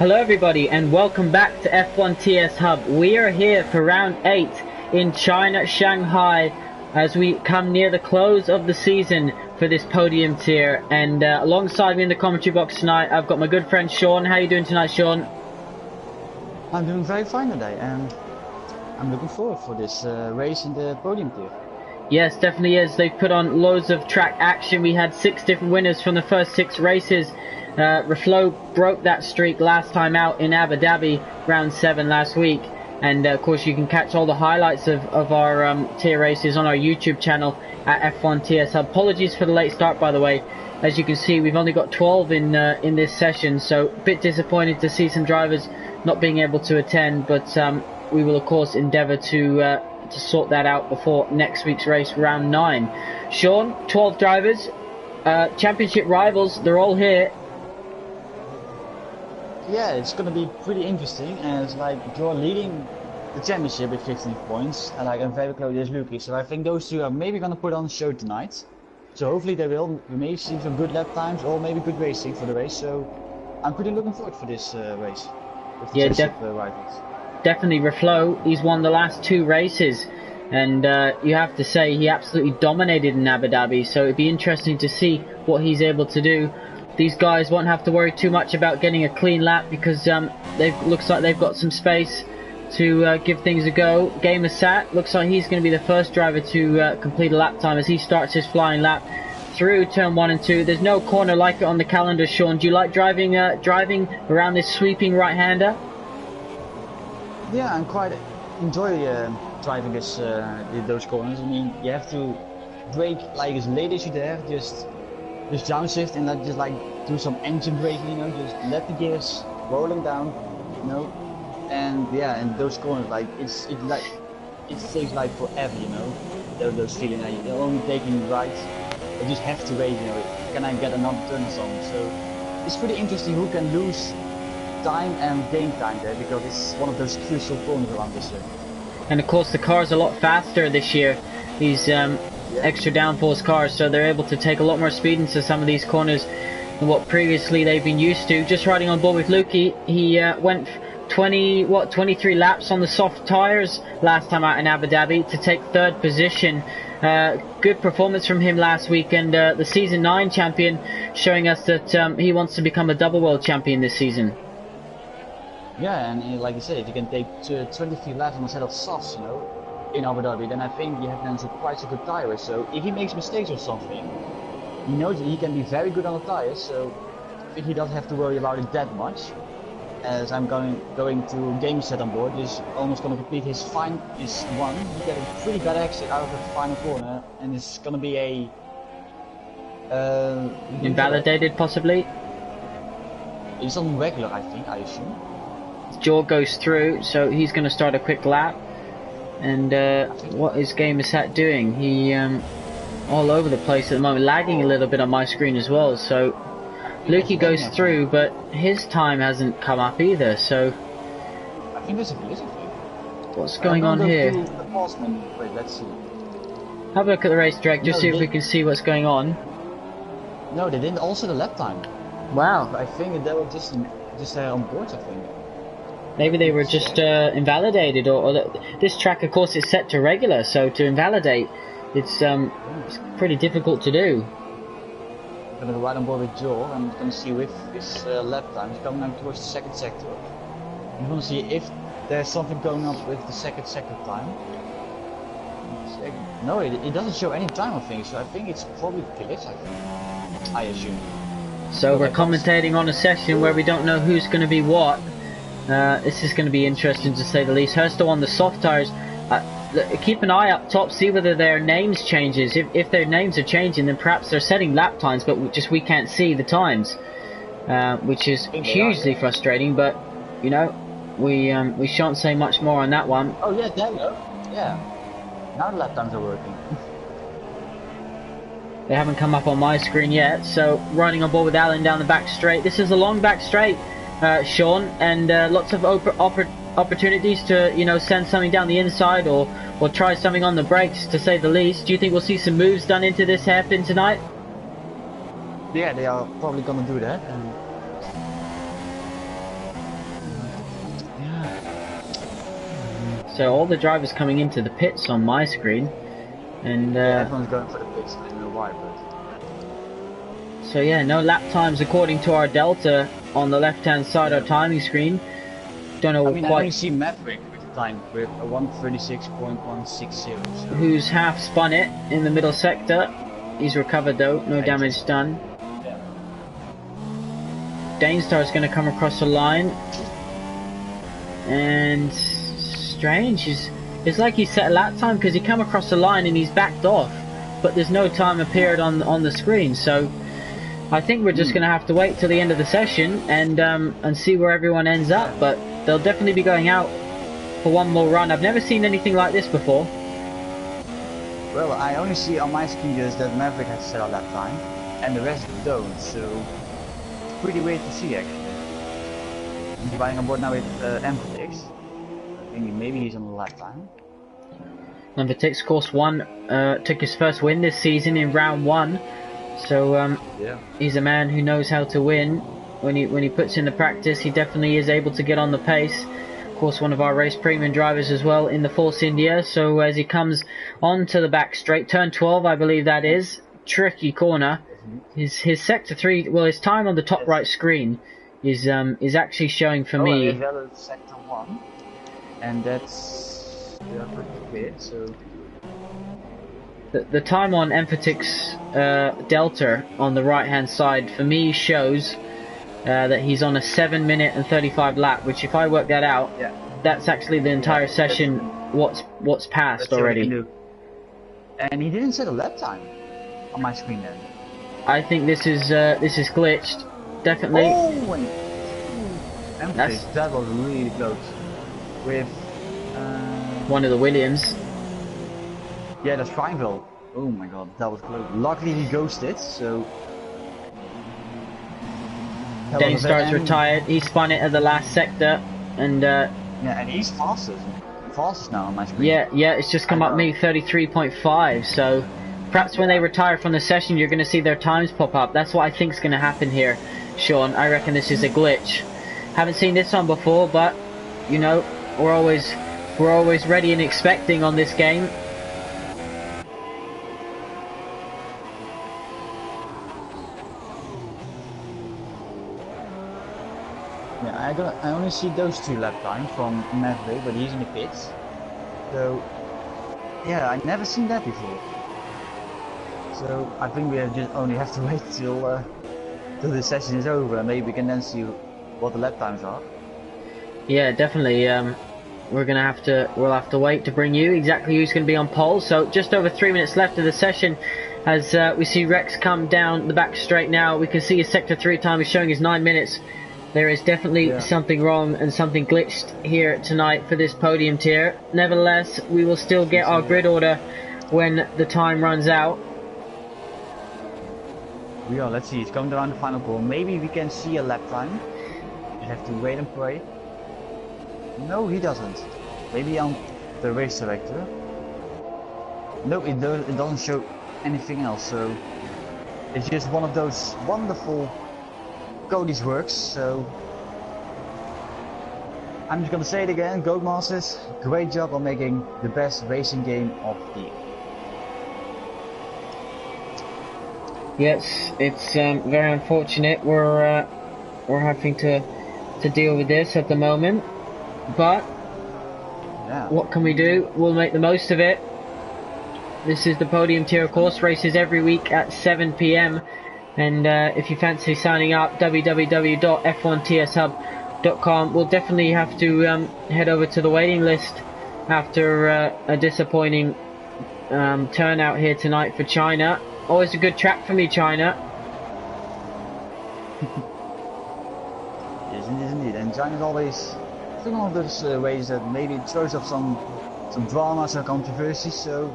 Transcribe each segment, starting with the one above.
Hello everybody and welcome back to F1 TS Hub. We are here for round 8 in China, Shanghai, as we come near the close of the season for this podium tier. And alongside me in the commentary box tonight, I've got my good friend Sean. How are you doing tonight, Sean? I'm doing very fine today, and I'm looking forward for this race in the podium tier. Yes, definitely is. They've put on loads of track action. We had 6 different winners from the first 6 races. Reflo broke that streak last time out in Abu Dhabi, round 7 last week. And of course you can catch all the highlights of our tier races on our YouTube channel at F1 TS Hub. Apologies for the late start, by the way. As you can see, we've only got 12 in this session, so a bit disappointed to see some drivers not being able to attend, but we will of course endeavour to sort that out before next week's race, round 9. Sean, 12 drivers, championship rivals, they're all here. Yeah, it's gonna be pretty interesting, as like you're leading the championship with 15 points, and like I'm very close to Luki, so I think those two are maybe gonna put on a show tonight. So hopefully they will. We may see some good lap times or maybe good racing for the race. So I'm pretty looking forward for this race with the championship rivals. Definitely, Reflo, he's won the last 2 races, and you have to say he absolutely dominated in Abu Dhabi, so it'd be interesting to see what he's able to do. These guys won't have to worry too much about getting a clean lap because looks like they've got some space to give things a go. Gamer Sat looks like he's going to be the first driver to complete a lap time as he starts his flying lap through turn 1 and 2. There's no corner like it on the calendar, Sean. Do you like driving around this sweeping right-hander? Yeah, I quite enjoy driving this those corners. I mean, you have to brake like as late as you dare, just downshift and just like do some engine braking, you know, just let the gears rolling down, you know, and yeah, and those corners, like it takes like forever, you know, those feeling like you're only taking right, you just have to wait, you know, can I get another turn or something. So it's pretty interesting who can lose time and gain time there, because it's one of those crucial corners around this year. And of course the car's a lot faster this year, these extra downforce cars, so they're able to take a lot more speed into some of these corners than what previously they've been used to. Just riding on board with Luki, he went 23 laps on the soft tyres last time out in Abu Dhabi to take 3rd position. Good performance from him last week, and the season 9 champion showing us that he wants to become a double world champion this season. Yeah, and like you said, if you can take 23 laps on a set of softs, you know, in Abu Dhabi, then I think you have then quite a good tires. So if he makes mistakes or something, he knows that he can be very good on the tires. So I think he doesn't have to worry about it that much. As I'm going to game set on board, he's almost going to complete his one. He got a pretty bad exit out of the final corner, and it's going to be a invalidated possibly. He's on regular, I think. I assume. Jaw goes through, so he's going to start a quick lap. And what is Gamersat doing? He all over the place at the moment, lagging a little bit on my screen as well. So Lukey goes through, but his time hasn't come up either. So I think there's a glitch. What's going on here? Wait, let's see. Have a look at the racetrack, just see if we can see what's going on. No, they didn't. Also the lap time. Wow. I think they were just on board, I think. Maybe they were just invalidated, or this track, of course, is set to regular, so to invalidate, it's pretty difficult to do. I'm going to ride on board with Joel, and I'm going to see with his lap time. He's coming down towards the 2nd sector. I'm going to see if there's something going on with the 2nd sector time. No, it doesn't show any time, I think, so I think it's probably glitch, I assume. So we're commentating on a session where we don't know who's going to be what. This is going to be interesting to say the least. Hurstel on the soft tires. Keep an eye up top, see whether their names changes. If their names are changing, then perhaps they're setting lap times, but we can't see the times, which is hugely frustrating. But you know, we shan't say much more on that one. Oh yeah, there we go. Yeah, now the lap times are working. They haven't come up on my screen yet. So riding on board with Alan down the back straight. This is a long back straight, Sean, and lots of opportunities to, you know, send something down the inside or try something on the brakes, to say the least. Do you think we'll see some moves done into this hairpin tonight? Yeah, they are probably gonna do that. So all the drivers coming into the pits on my screen, and yeah, everyone's going for the pits. I don't know why, but so yeah, no lap times according to our delta on the left-hand side, our timing screen. Don't know I mean, I quite only see Maverick with the time with a 1:36.160. So who's half spun it in the middle sector. He's recovered though, no damage done. yeah. Danestar's going to come across the line, and strange, it's like he set a lap time because he come across the line and he's backed off, but there's no time appeared on the screen. So I think we're just going to have to wait till the end of the session and see where everyone ends up. But they'll definitely be going out for one more run. I've never seen anything like this before. Well, I only see on my screen just that Maverick has set out that time, and the rest don't. So pretty weird to see actually. He's riding on board now with Emphatic. I think maybe he's on the lap time. Emphatic's course 1 took his first win this season in round 1. So yeah. He's a man who knows how to win. When he puts in the practice, he definitely is able to get on the pace. Of course, one of our race premium drivers as well in the Force India. So as he comes onto the back straight, turn 12 I believe that is, tricky corner. His sector 3, well, his time on the top right screen is actually showing for me. As well as sector 1, and that's pretty weird. So the time on Emphatic's delta on the right hand side for me shows that he's on a 7 minute and 35 lap, which if I work that out, that's actually the entire session what's passed already. And he didn't set a lap time on my screen then. I think this is glitched, definitely. Oh, that was really close with one of the Williams. Yeah, that's Prineville. Oh my god, that was close. Luckily he ghosted, so Danestar's retired. He spun it at the last sector, and yeah, and he's fastest now on my screen. Yeah, it's just come up me 33.5. So perhaps when they retire from the session, you're going to see their times pop up. That's what I think is going to happen here, Sean. I reckon this is a glitch. Haven't seen this one before, but you know, we're always ready and expecting on this game. Yeah, I only see those 2 lap times from Maverick, but he's in the pits. So yeah, I never seen that before. So I think we only have to wait till the session is over, and maybe we can then see what the lap times are. Yeah, definitely. We'll have to wait to bring you exactly who's going to be on pole. So just over 3 minutes left of the session, as we see Rex come down the back straight now. We can see his sector 3 time is showing his 9 minutes. There is definitely something wrong and something glitched here tonight for this podium tier. Nevertheless, we will still get our grid order when the time runs out. Let's see, it's coming around the final call. Maybe we can see a lap time. We have to wait and pray. No, he doesn't. Maybe on the race director. No, it doesn't show anything else. So it's just one of those wonderful Cody's works. So I'm just gonna say it again, Codemasters, great job on making the best racing game of the year. Yes, it's very unfortunate. We're having to deal with this at the moment, but what can we do? We'll make the most of it. This is the Podium tier, of course, races every week at 7 PM. And if you fancy signing up, www.f1tshub.com. We'll definitely have to head over to the waiting list after a disappointing turnout here tonight for China. Always a good track for me, China. Yes, indeed. And China's always one of those ways that maybe it throws up some drama, some controversy. So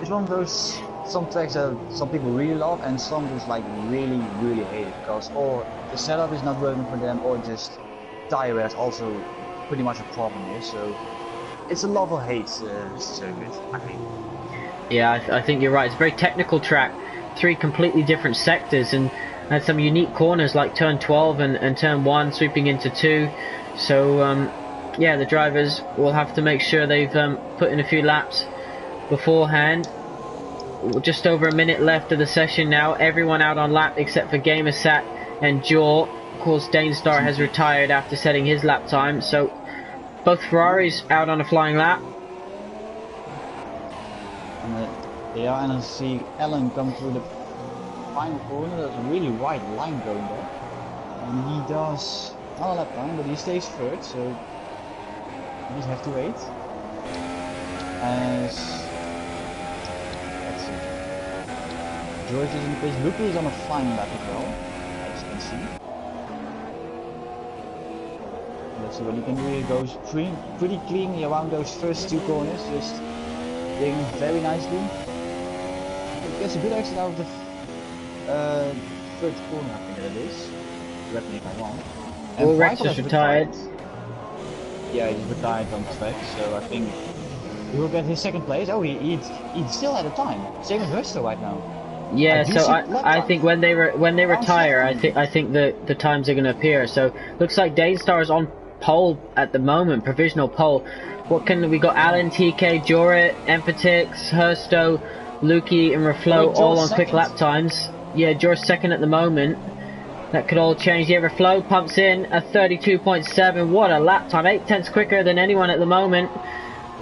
it's one of those some tracks that some people really love and some just like really hate it, because or the setup is not working for them, or just tire wear is also pretty much a problem here. So it's a love or hate circuit, I think. Yeah, I think you're right. It's a very technical track, 3 completely different sectors, and some unique corners like turn 12 and turn 1 sweeping into 2. So yeah, the drivers will have to make sure they've put in a few laps beforehand. Just over a minute left of the session now. Everyone out on lap except for Gamersat and Jaw. Of course, Danestar has retired after setting his lap time, so both Ferraris out on a flying lap. And they are, and I see Alan come through the final corner. There's a really wide line going there. And he does not a lap time, but he stays third, so we just have to wait. As let's see, George is in the pace. Luca is on a flying lap as well, as you can see. Let's see what he can do. He goes pretty cleanly around those first two corners, just doing very nicely. He gets a good exit out of the third corner, I think that it is. Correct me if I'm wrong. Well, Rex is retired. Yeah, he's retired on track, so I think he will get his second place. Oh, he still had a time. Same with Husto right now. Yeah, so I think when they retire, I think the times are going to appear. So looks like Danestar is on pole at the moment, provisional pole. What can we got? Alan, TK, Jorit, Emphatix, Husto, Lukey, and Reflow all on quick lap times. Yeah, Jorit's second at the moment. That could all change. Yeah, Reflow pumps in a 32.7. What a lap time! 8/10 quicker than anyone at the moment.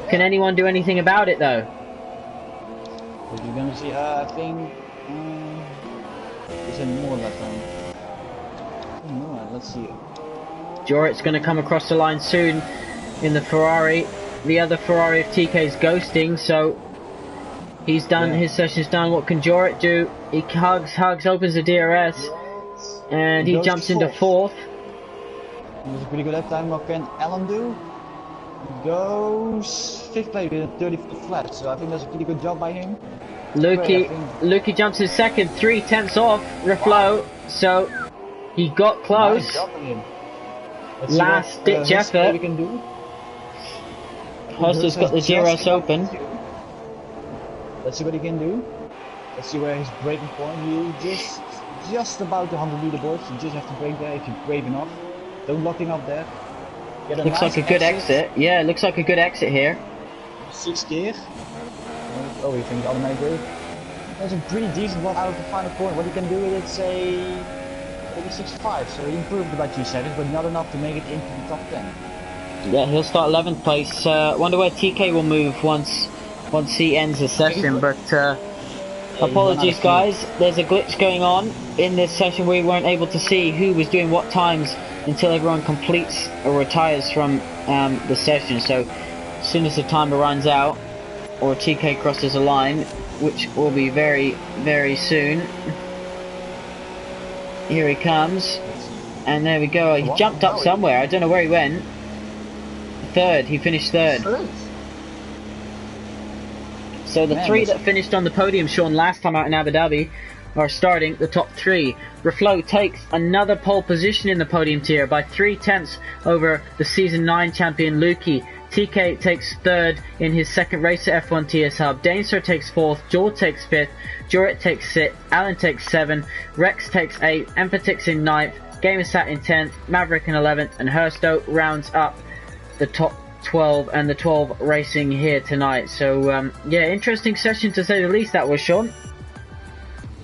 Can anyone do anything about it though? What you're gonna see? I think. Is there more lap time? No, let's see. Jorit's going to come across the line soon in the Ferrari. The other Ferrari of TK is ghosting, so he's done. Yeah. His session's done. What can Jorit do? He hugs, opens the DRS, and he jumps into fourth. That's a pretty good lap time. What can Alan do? He goes fifth place with a 34th flat, so I think that's a pretty good job by him. Lukey jumps in second, 3/10 off Reflow, so he got close. Nice job by him. Last ditch effort. We can do. Husto's got the GRS open. Let's see what he can do. Let's see where his braking point. He's just about to 100 leaderboards. You just have to brake there if you're brave enough. Don't lock him up there. Looks like a good exit. Yeah, looks like a good exit here. 6th gear. Oh, he thinks automatic brake. That's a pretty decent one out of the final corner. What he can do with it, say, maybe 65. So he improved about 2 seconds, but not enough to make it into the top 10. Yeah, he'll start 11th place. Wonder where TK will move once he ends the session. But apologies, guys. There's a glitch going on in this session. We weren't able to see who was doing what times until everyone completes or retires from the session. So as soon as the timer runs out or TK crosses a line, which will be very, very soon. Here he comes, and there we go. He jumped up somewhere. I don't know where he went. Third. He finished third. So the three that finished on the podium, Sean, last time out in Abu Dhabi, are starting the top 3. Reflow takes another pole position in the podium tier by 3/10 over the Season 9 champion Lukey. TK takes 3rd in his second race at F1 TS Hub. Danestar takes 4th. Joel takes 5th. Jorit takes 6th. Alan takes 7th. Rex takes 8th. Emphatix in 9th. Gamersat in 10th. Maverick in 11th. And Husto rounds up the top 12 and the 12 racing here tonight. So yeah, interesting session to say the least, that was, Sean.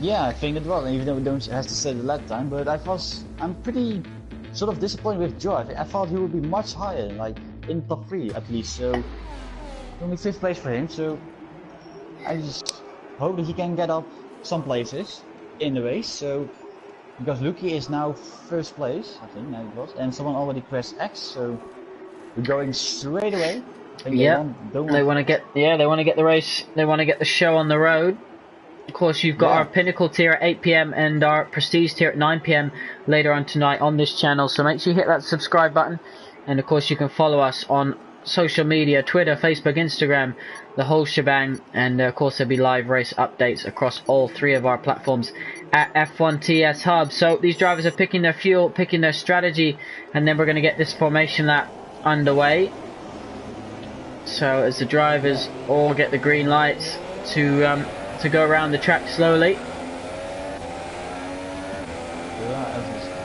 Yeah, I think it was, even though we don't have to say the lap time, but I'm pretty sort of disappointed with Joe. I thought he would be much higher, like in top 3 at least, so only 5th place for him, so I just hope that he can get up some places in the race, so because Lukey is now 1st place, I think it was, and someone already pressed X, so we're going straight away. Yeah, they want to get the race, they want to get the show on the road. Of course, you've got our Pinnacle tier at 8 PM and our Prestige tier at 9 PM later on tonight on this channel. So make sure you hit that subscribe button. And of course, you can follow us on social media, Twitter, Facebook, Instagram, the whole shebang. And of course, there'll be live race updates across all 3 of our platforms at F1 TS Hub. So these drivers are picking their fuel, picking their strategy, and then we're going to get this formation lap underway. So as the drivers all get the green lights to go around the track slowly.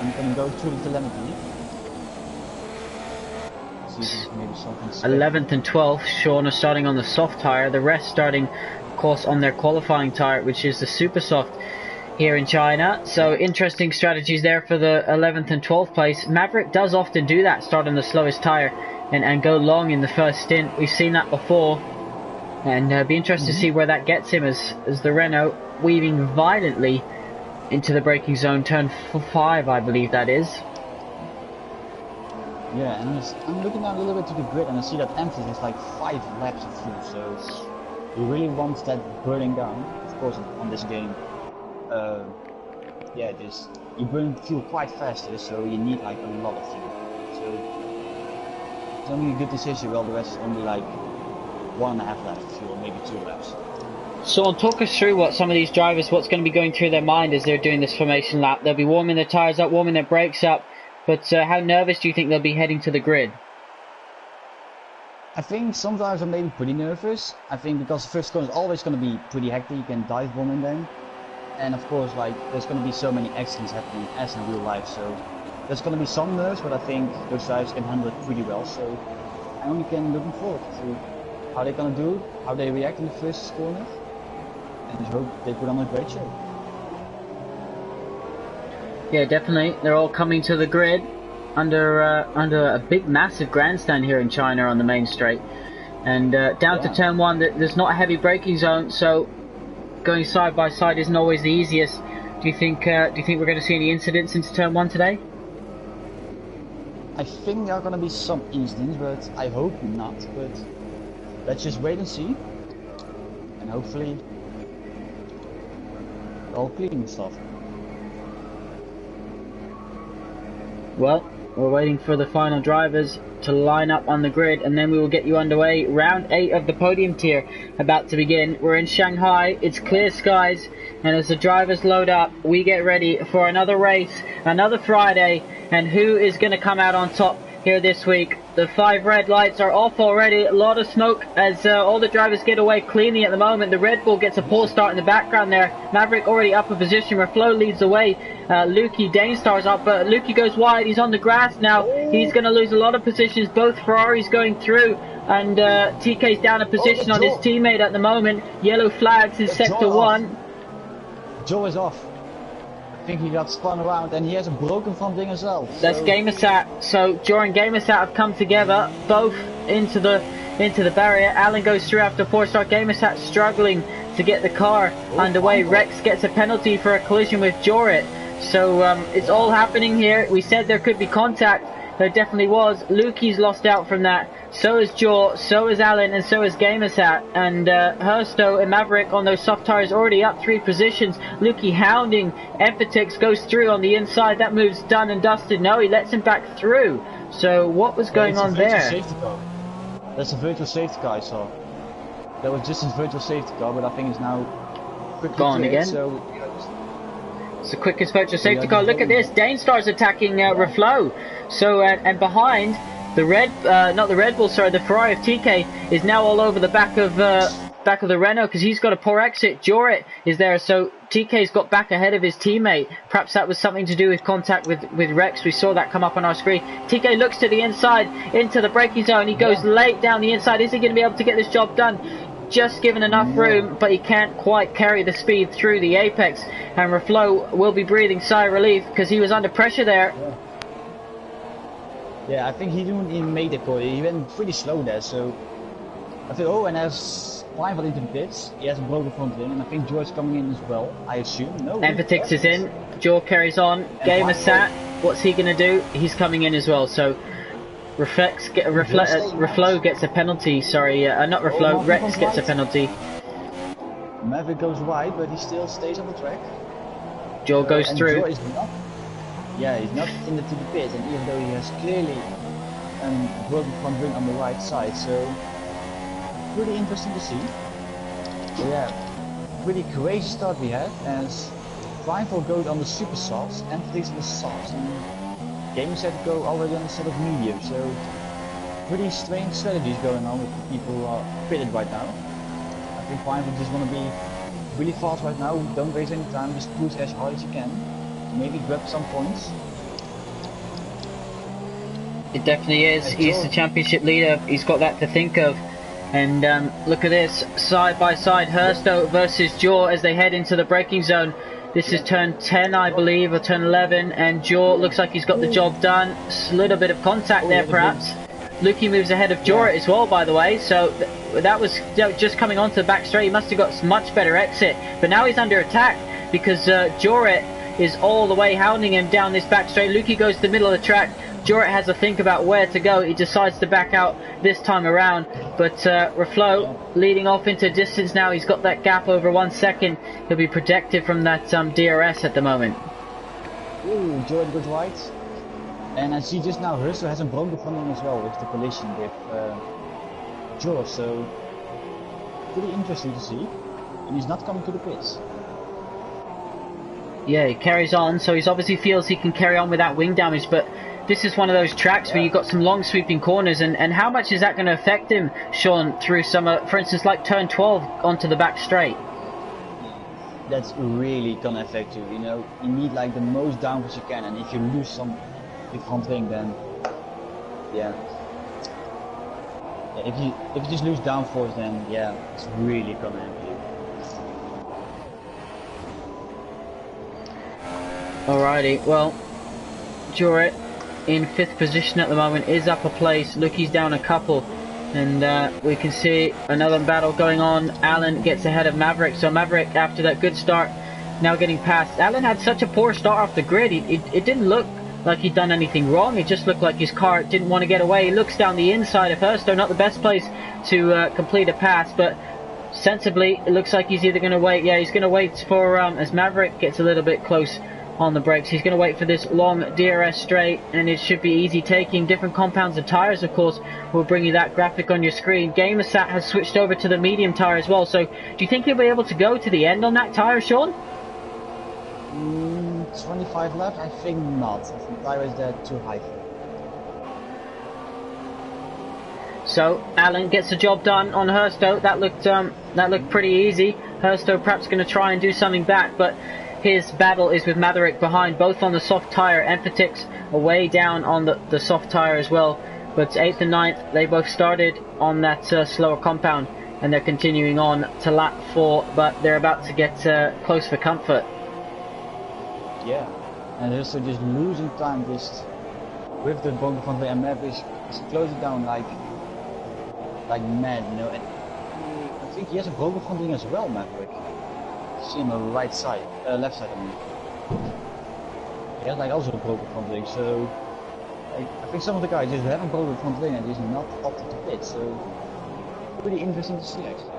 I'm going to go through the telemetry. see maybe something. 11th and 12th, Sean are starting on the soft tyre. The rest starting, of course, on their qualifying tyre, which is the super soft here in China. So interesting strategies there for the 11th and 12th place. Maverick does often do that, start on the slowest tyre and go long in the first stint. We've seen that before. And be interested to see where that gets him as the Renault weaving violently into the braking zone, turn 5, I believe that is. Yeah, and I'm looking down a little bit to the grid and I see that empty is like 5 laps of fuel, so you really want that burning down. Of course, on this game, yeah, you burn fuel quite fast, so you need like a lot of fuel. So it's only a good decision. Well, the rest is only like 1.5 laps of fuel, maybe 2 laps. So talk us through what some of these drivers, what's going to be going through their mind as they're doing this formation lap. They'll be warming their tyres up, warming their brakes up, but how nervous do you think they'll be heading to the grid? I think some drivers are maybe pretty nervous. I think because the first corner is always going to be pretty hectic, you can dive bomb in them. And of course, like, there's going to be so many accidents happening as in real life, so there's going to be some nerves, but I think those drivers can handle it pretty well. So I only can looking forward to how they're going to do, how they react in the first corner. And I hope they put on a great show. Yeah, definitely. They're all coming to the grid under a big, massive grandstand here in China on the main straight. And down to turn 1, there's not a heavy braking zone, so going side by side isn't always the easiest. Do you think we're going to see any incidents into turn 1 today? I think there are going to be some incidents, but I hope not. But let's just wait and see. And hopefully all clean stuff. Well, we're waiting for the final drivers to line up on the grid, and then we will get you underway. Round 8 of the podium tier about to begin. We're in Shanghai, it's clear skies, and as the drivers load up, we get ready for another race, another Friday, and who is going to come out on top here this week? The 5 red lights are off already, a lot of smoke as all the drivers get away cleanly at the moment. The Red Bull gets a poor start in the background there. Maverick already up a position, Reflo leads the way. Lukey Danestar's up, but Lukey goes wide, he's on the grass now. He's going to lose a lot of positions, both Ferraris going through, and TK's down a position on his teammate at the moment. Yellow flags in sector 1. Joe is off. I think he got spun around and he has a broken front wing as well. That's Gamersat. So Joe and Gamersat have come together, both into the barrier. Alan goes through after 4-star. Gamersat struggling to get the car underway. Rex gets a penalty for a collision with Jorit. So it's all happening here. We said there could be contact. There definitely was. Lukey's lost out from that. So is Jaw, so is Alan, and so is Gamersat. And Hersto and Maverick on those soft tyres already up 3 positions. Lukey hounding. Empatix goes through on the inside. That move's done and dusted. No, he lets him back through. So what was going on there? That's a virtual safety car I saw. That was just a virtual safety car, but I think it's now quickly gone again. So it's the quickest virtual safety car. Look at this. Danestar's attacking Reflo. So and behind the not the Red Bull, sorry, the Ferrari of TK is now all over the back of the Renault because he's got a poor exit. Jorit is there, so TK's got back ahead of his teammate. Perhaps that was something to do with contact with Rex. We saw that come up on our screen. TK looks to the inside into the braking zone. He goes late down the inside. Is he going to be able to get this job done? Just given enough room, but he can't quite carry the speed through the apex. And Reflo will be breathing sigh of relief because he was under pressure there. Yeah, I think he didn't even make the call. He went pretty slow there, so I think, and as Rival into the pits, he has a broken front wing, and I think George coming in as well, I assume. No. Empatix is in, Jaw carries on, Gamersat, what's he going to do? He's coming in as well, so Reflo gets a penalty, sorry, not Reflo, Rex gets a penalty. Maverick goes wide, but he still stays on the track. Jaw goes through. He's not in the pit, and even though he has clearly a broken front wing on the right side, so pretty interesting to see. So yeah, pretty crazy start we had, as Rival goes on the super softs, Empatix on the softs, and Gamersat go already on the set of medium, so pretty strange strategies going on with the people who are pitted right now. I think Rival just want to be really fast right now, don't waste any time, just push as hard as you can, maybe grab some points. It definitely is. He's the championship leader. He's got that to think of. And look at this, side by side, Hersto versus Jaw as they head into the braking zone. This is turn 10, I believe, or turn 11, and Jaw looks like he's got the job done. A little bit of contact there, perhaps. Lukey moves ahead of Jorit as well, by the way, so that was just coming onto the back straight. He must have got much better exit, but now he's under attack because Jorit is all the way hounding him down this back straight. Lukey goes to the middle of the track. Jorit has to think about where to go. He decides to back out this time around, but Reflo leading off into distance now. He's got that gap over 1 second. He'll be protected from that DRS at the moment. Ooh, Jorit goes right. And I see just now Hersto has a broken funding as well with the collision with Joe, so pretty interesting to see. And he's not coming to the pits. Yeah, he carries on, so he obviously feels he can carry on without wing damage, but this is one of those tracks where you've got some long sweeping corners, and how much is that going to affect him, Sean, through some, for instance, like turn 12 onto the back straight? That's really gonna affect you, you know. You need like the most downforce you can, and if you lose some big front wing, then yeah. If you just lose downforce, then yeah, it's really gonna help you. Alrighty, well, Jorit in 5th position at the moment, is up a place. Lukey's down a couple, and we can see another battle going on. Alan gets ahead of Maverick, so Maverick, after that good start, now getting past. Alan had such a poor start off the grid. It didn't look like he'd done anything wrong. It just looked like his car didn't want to get away. He looks down the inside of Hersto, not the best place to complete a pass, but sensibly it looks like he's either going to wait. Yeah, he's going to wait for as Maverick gets a little bit close on the brakes. He's going to wait for this long DRS straight, and it should be easy taking. Different compounds of tires, of course, will bring you that graphic on your screen. Gamersat has switched over to the medium tire as well, so do you think he'll be able to go to the end on that tire, Sean? 25 left? I think not. I think the tire is there too high for. So Alan gets the job done on Hersto. That looked pretty easy. Hersto perhaps going to try and do something back, but his battle is with Maverick behind, both on the soft tyre. Emphatic's way down on the soft tyre as well. But 8th and 9th, they both started on that slower compound, and they're continuing on to lap 4, but they're about to get close for comfort. Yeah, and they're also just losing time just with the broken front wing, and Maverick is closing down like mad, you know. And I think he has a broken front wing as well, Maverick. See him on the right side, left side, I mean. He has like also a broken front wing, so I think some of the guys just have a broken front wing and just not up to the pit, so pretty interesting to see actually.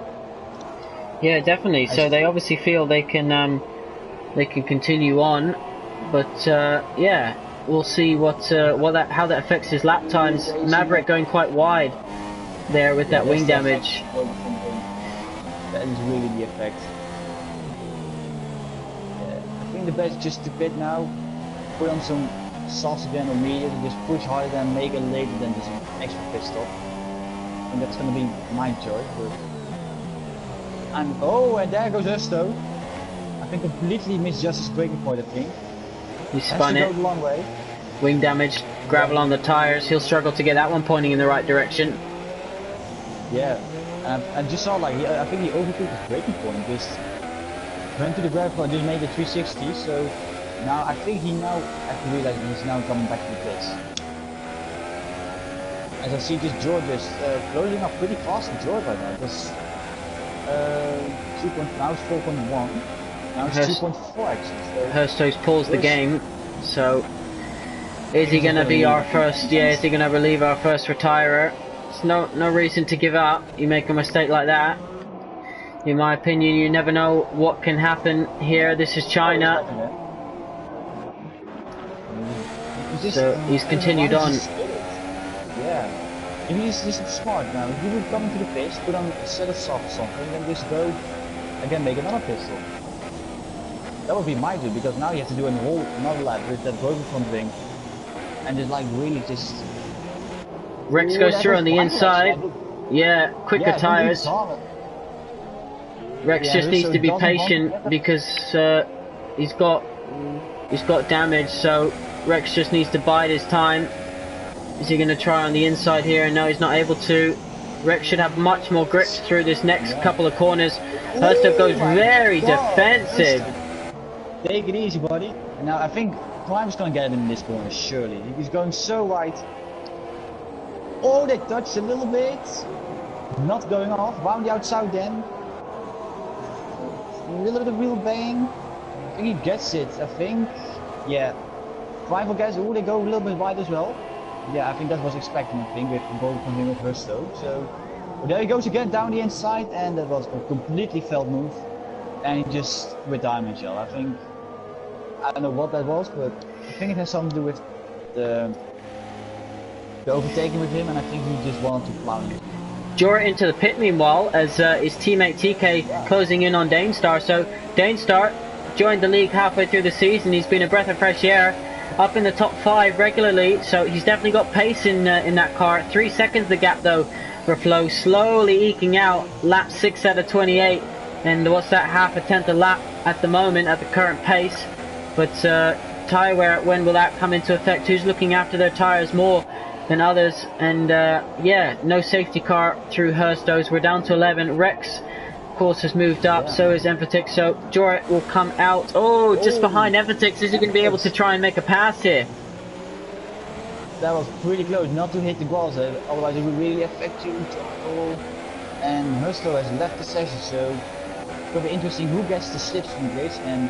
Yeah, definitely. So they obviously feel they can continue on, but yeah, we'll see how that affects his lap times. Maverick going quite wide there with that wing damage. That is really the effect. I think the best just to pit now, put on some sauce again or medium, just push harder and make it later than just an extra pit stop. And that's gonna be my choice. But and there goes Hersto. I think completely misjudged his braking point, I think. He spun it. Go the long way. Wing damage, gravel on the tires. He'll struggle to get that one pointing in the right direction. Yeah, and I just saw like I think he overtook his braking point. Just went to the gravel and just made a 360. So now I think he now actually realized he's now coming back to the pits. As I see this George is closing up pretty fast in George right now. This 2. Now it's 4.1. Now it's 2.4 actually. Hersto's paused the game, so is he going to be our first? Yeah, is he going to relieve our first retirer? There's no reason to give up. You make a mistake like that, in my opinion, you never know what can happen here. This is China. So he's continued on. Yeah. If he's just smart now, if you would come into the pit, put on a set of softs or something, then just go again, make another pistol. That would be my do, because now you have to do another lap with that broken front wing, and just like really just. Rex goes through on the inside. Yeah, quicker tires. Rex just needs to be patient because he's got damage, so Rex just needs to bide his time. Is he going to try on the inside here? No, he's not able to. Rex should have much more grip through this next couple of corners. Hursto goes very defensive. Take it easy, buddy. And now I think Prime's gonna get it in this corner, surely. He's going so wide. Oh, they touched a little bit. Not going off. Round the outside then. A little bit of wheel bang. I think he gets it, I think. Yeah. Prime will guess. Oh, they go a little bit wide as well. Yeah, I think that was expected, I think, with the ball from him with Hursto. So, there he goes again down the inside, and that was a completely failed move. And he just with diamond shell. I think, I don't know what that was, but I think it has something to do with the overtaking with him, and I think he just wanted to plow him. Jorah into the pit meanwhile, as his teammate TK closing in on Danestar. So Danestar joined the league halfway through the season. He's been a breath of fresh air, up in the top 5 regularly, so he's definitely got pace in that car. 3 seconds the gap though for Flo, slowly eking out lap 6 out of 28, and what's that, half a tenth a lap at the moment at the current pace. But tyre wear, when will that come into effect? Who's looking after their tyres more than others? And yeah, no safety car through Hursto's. We're down to 11. Rex, of course, has moved up, so is Emphatic. So Jorah will come out. Oh, just behind Emphatic. Is he going to be able to try and make a pass here? That was pretty close, not to hit the walls, otherwise it would really affect you. And Hursto has left the session, so it'll be interesting who gets the slipstream place and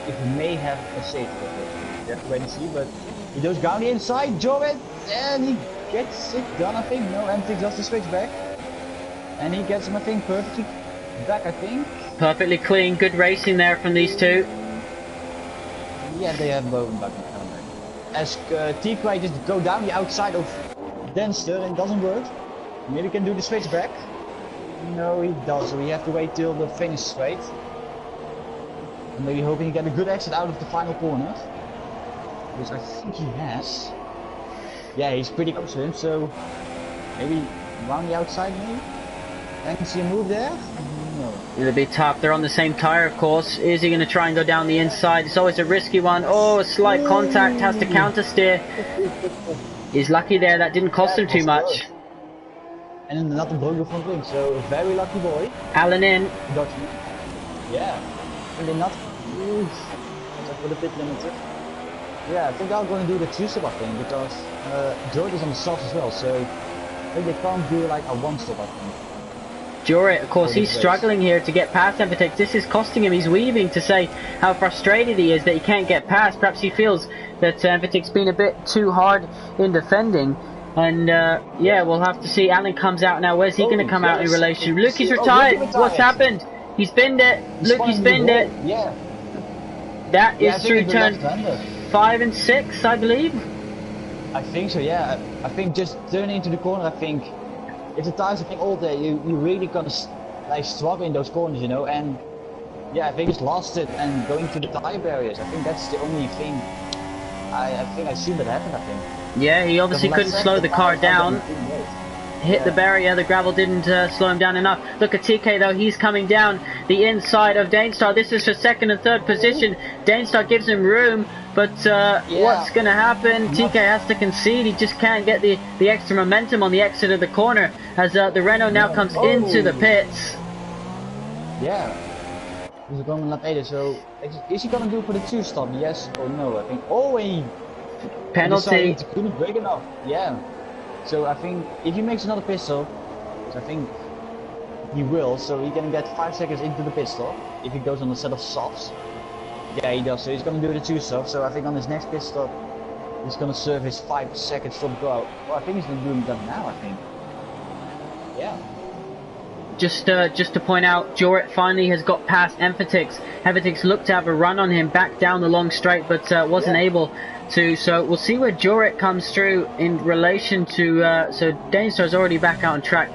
if he may have a safety. You have to wait and see, but he goes down the inside, Jorah, and he gets it done, I think. No, Emphatic does the switch back. And he gets him, I think, perfectly back, I think. Perfectly clean, good racing there from these two. Yeah, they have both back. As TK just go down the outside of Denster and it doesn't work. Maybe he can do the switch back. No, he does, so we have to wait till the finish straight. And maybe hoping he get a good exit out of the final corner. Which I think he has. Yeah, he's pretty close to him, so maybe around the outside maybe? I can see a move there. No. It'll be tough. They're on the same tyre, of course. Is he going to try and go down the inside? It's always a risky one. Oh, a slight contact, has to counter steer. He's lucky there, that didn't cost him too much. And then another broken front wing, so a very lucky boy. Alan in. Yeah. And they're not. For the pit limiter. Yeah, I think I'm going to do the 2-stop, I think, because Jorah is on the soft as well, so I think they can't do like a 1-stop, I think. Jorah, of course, he's struggling here to get past Emphatic. This is costing him. He's weaving to say how frustrated he is that he can't get past. Perhaps he feels that Emphatic's been a bit too hard in defending. And yeah, we'll have to see. Alan comes out now. Where's he going to come out in relation? Luke, he's retired. What's happened? He's binned it. Luke, he's binned it. Yeah. That is through turn 5 and 6, I believe. I think so, yeah. I think just turning into the corner, I think if the tires are being all day, you really gonna like struggle in those corners, you know. And yeah, I think it's lost it and going to the tire barriers. I think that's the only thing. I think I've seen that happen. I think. Yeah, he obviously couldn't slow the car down. Hit the barrier, the gravel didn't slow him down enough. Look at TK though, he's coming down the inside of Danestar. This is for 2nd and 3rd position. Danestar gives him room, but what's going to happen? TK has to concede. He just can't get the extra momentum on the exit of the corner as the Renault now comes into the pits. Yeah, he's going to lap 8, so is he going to do for the 2-stop? Yes or no? I think. Oh, he penalty. He couldn't break enough. Yeah. So I think if he makes another pit stop, which I think he will, so he can get 5 seconds into the pit stop if he goes on a set of softs. Yeah, he does. So he's going to do the 2-stop. So I think on his next pit stop, he's going to serve his 5-second stop go out. Well, I think he's going to do that now. I think. Yeah. Just to point out, Jorah finally has got past Emphatic. Emphatic looked to have a run on him back down the long straight, but wasn't able to. So we'll see where Jorah comes through in relation to. So Danestar's already back out on track.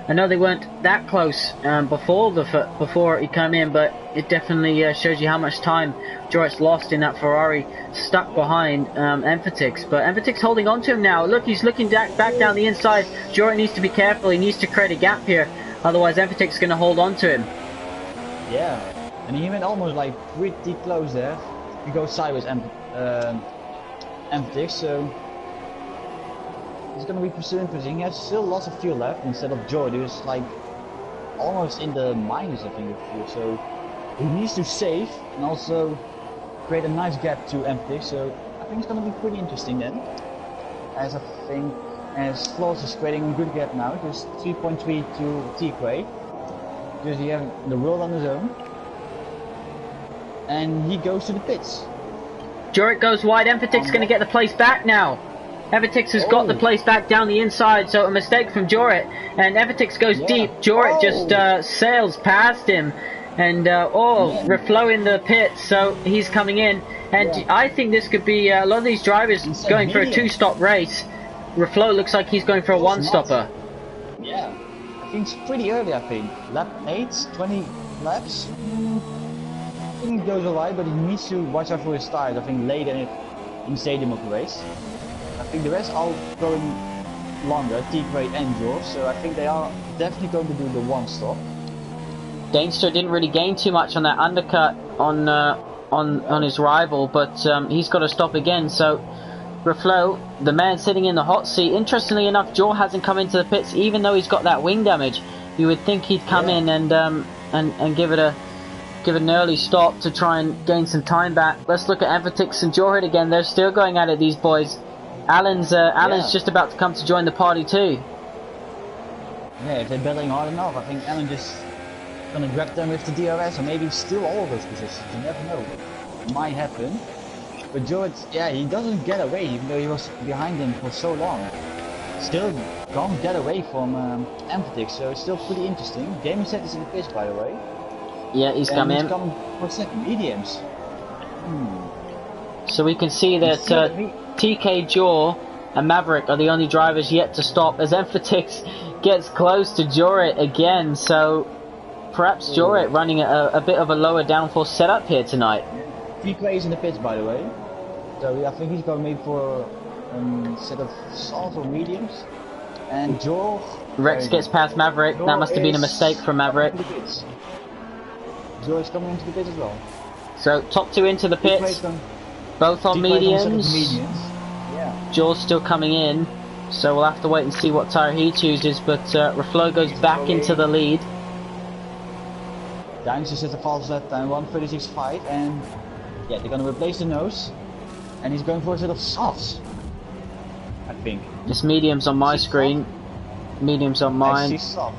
I know they weren't that close before he came in, but it definitely shows you how much time Jorah's lost in that Ferrari, stuck behind Emphatic. But Emphatic's holding on to him now. Look, he's looking back down the inside. Jorah needs to be careful. He needs to create a gap here. Otherwise, Emphatic's going to hold on to him. Yeah, and he went almost like pretty close there. He goes sideways, Emphatic, so he's gonna be pursuing position. He has still lots of fuel left instead of Joe, who's like almost in the minus, I think, of fuel. So he needs to save and also create a nice gap to empty. So I think it's gonna be pretty interesting then. As I think, as Floss is creating a good gap now, just 3.3 to T-Quay. Just he having the world on his own. And he goes to the pits. Jurek goes wide. Emphatic's going to get the place back now. Evertix has got the place back down the inside, so a mistake from Joret. And Evertix goes deep. Joret just sails past him. And Reflow in the pit, so he's coming in. And I think this could be a lot of these drivers going for a two-stop race. Reflow looks like he's going for a one-stopper. Yeah, I think it's pretty early, I think. Lap 8, 20 laps. I think it goes alright, but he needs to watch out for his tires. I think later in the stadium of the race. I think the rest are going longer, T-Quay and George, so I think they are definitely going to do the one stop. Dainster didn't really gain too much on that undercut on his rival, but he's got to stop again. So Reflow, the man sitting in the hot seat. Interestingly enough, Joe hasn't come into the pits, even though he's got that wing damage. You would think he'd come in and give it an early stop to try and gain some time back. Let's look at Evertix and Jorrit again. They're still going at it, these boys. Alan's just about to come to join the party too. Yeah, if they're battling hard enough, I think Alan just gonna grab them with the DRS or maybe steal all of those positions. You never know. It might happen. But Jorrit, yeah, he doesn't get away even though he was behind him for so long. Still can't get away from Emphatic, so it's still pretty interesting. Gaming set is in the pitch, by the way. Yeah, he's coming in. He's coming for second, mediums. So we can see that TK Jaw and Maverick are the only drivers yet to stop as Emphatix gets close to Jorit again. So perhaps Jorit running a bit of a lower downforce setup here tonight. TK is in the pitch, by the way. So I think he's going maybe for a set of soft or mediums. And Joe... Rex gets past Maverick. That must have been a mistake from Maverick. Joe is coming into the pit as well. So top two into the pits. Both on mediums. Yeah. Joel's still coming in, so we'll have to wait and see what tire he chooses, but Reflow goes back into the lead. Dynasty set a false lap time, 1:36.5, and yeah, they're gonna replace the nose, and he's going for a set of softs, I think. Just mediums on my screen, mediums on mine. I see soft.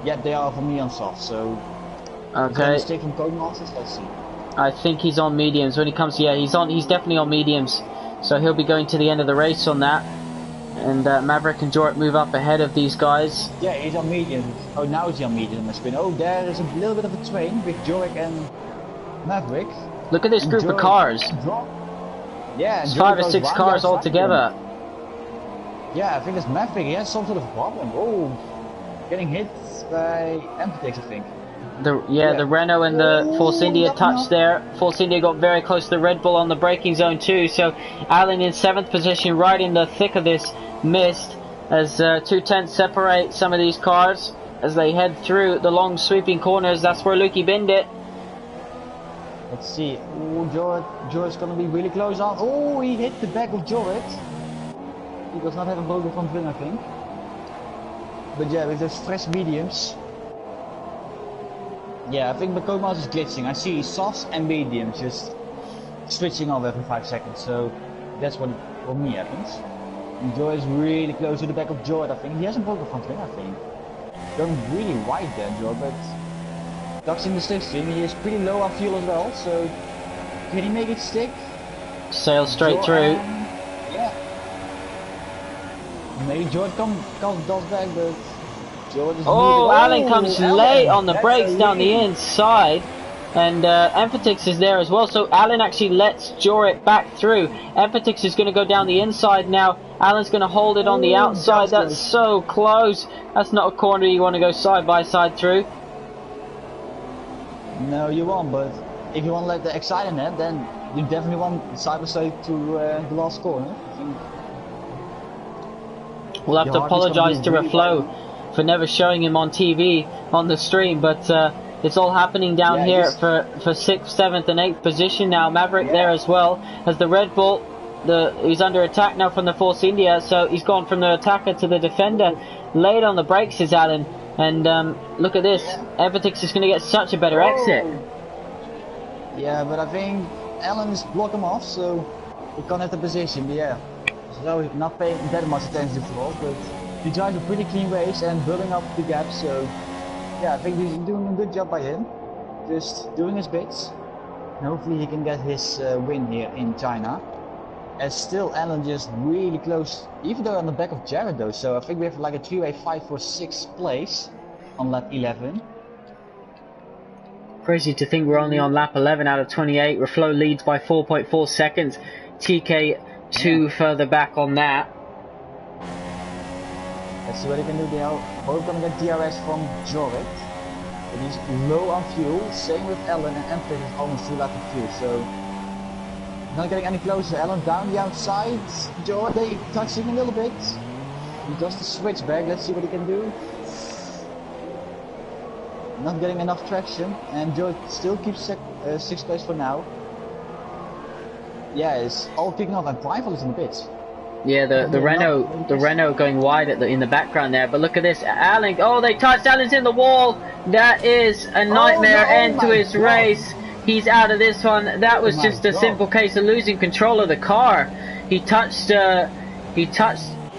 Yeah, they are for me on soft, so... Okay. Mistake from Codemasters, let's see. I think he's on mediums when he comes. Yeah, he's definitely on mediums. So he'll be going to the end of the race on that. And Maverick and Jorit move up ahead of these guys. Yeah, he's on medium. Oh, now he's on medium on the screen. Oh, there is a little bit of a train with Jorik and Maverick. Look at this group of cars. Yeah, it's 5 or 6 cars all together. Yeah, I think it's Maverick. He has some sort of problem. Oh, getting hit by Emphatic, I think. The Renault and the Force India touched there. Force India got very close to the Red Bull on the braking zone too. So Alan in 7th position, right in the thick of this mist, as 2 tenths separate some of these cars as they head through the long sweeping corners. That's where Lukey binned it. Let's see. Oh, Jorit's gonna be really close on. Oh, he hit the back of Jorit. He does not have a broken front wing, I think. But yeah, with those fresh mediums. Yeah, I think the Codemasters is glitching. I see softs and mediums just switching off every 5 seconds, so that's what for me happens. And Joe is really close to the back of Joe, I think. He hasn't broken front wing, I think. Going really wide there, Joe, but ducks in the slipstream. He is pretty low on fuel as well, so can he make it stick? Sail straight through. Yeah. Maybe Joe does back, but... Alan comes late on the brakes down the inside, and Emphatix is there as well, so Alan actually lets Jorit back through. Emphatix is going to go down the inside now. Alan's going to hold it on the outside. That's so close. That's not a corner you want to go side by side through. No, you won't, but if you want to let the excite in it, then you definitely want side by side to the last corner. We'll have to apologize to Reflow for never showing him on TV on the stream, but it's all happening down here for 6th, 7th and 8th position now. Maverick there as well as the Red Bull he's under attack now from the Force India, so he's gone from the attacker to the defender. Late on the brakes is Alan, and look at this. Evertix is going to get such a better exit. Yeah, but I think Alan's blocked him off, so he can't have the position. But yeah, so he's not paying that much attention to us, but he drives a pretty clean race and building up the gap. So yeah, I think he's doing a good job by him, just doing his bits. And hopefully he can get his win here in China. As still Alan just really close, even though on the back of Jared though. So I think we have like a 3-way fight for 6th place on lap 11. Crazy to think we're only on lap 11 out of 28. Reflow leads by 4.4 seconds. TK 2 further back on that. Let's see what he can do. They are both gonna get DRS from Jorik. But he's low on fuel. Same with Alan, and Empress is almost full out of fuel. So not getting any closer. Alan down the outside. Jorik, they touching a little bit. He does the switch back. Let's see what he can do. Not getting enough traction, and Joe still keeps 6th place for now. Yeah, it's all kicking off, and Primal is in the pits. Yeah, the Renault going wide in the background there. But look at this, Alan. Oh, they touched. Alan's in the wall. That is a nightmare end to his race. He's out of this one. That was just a simple case of losing control of the car. He touched the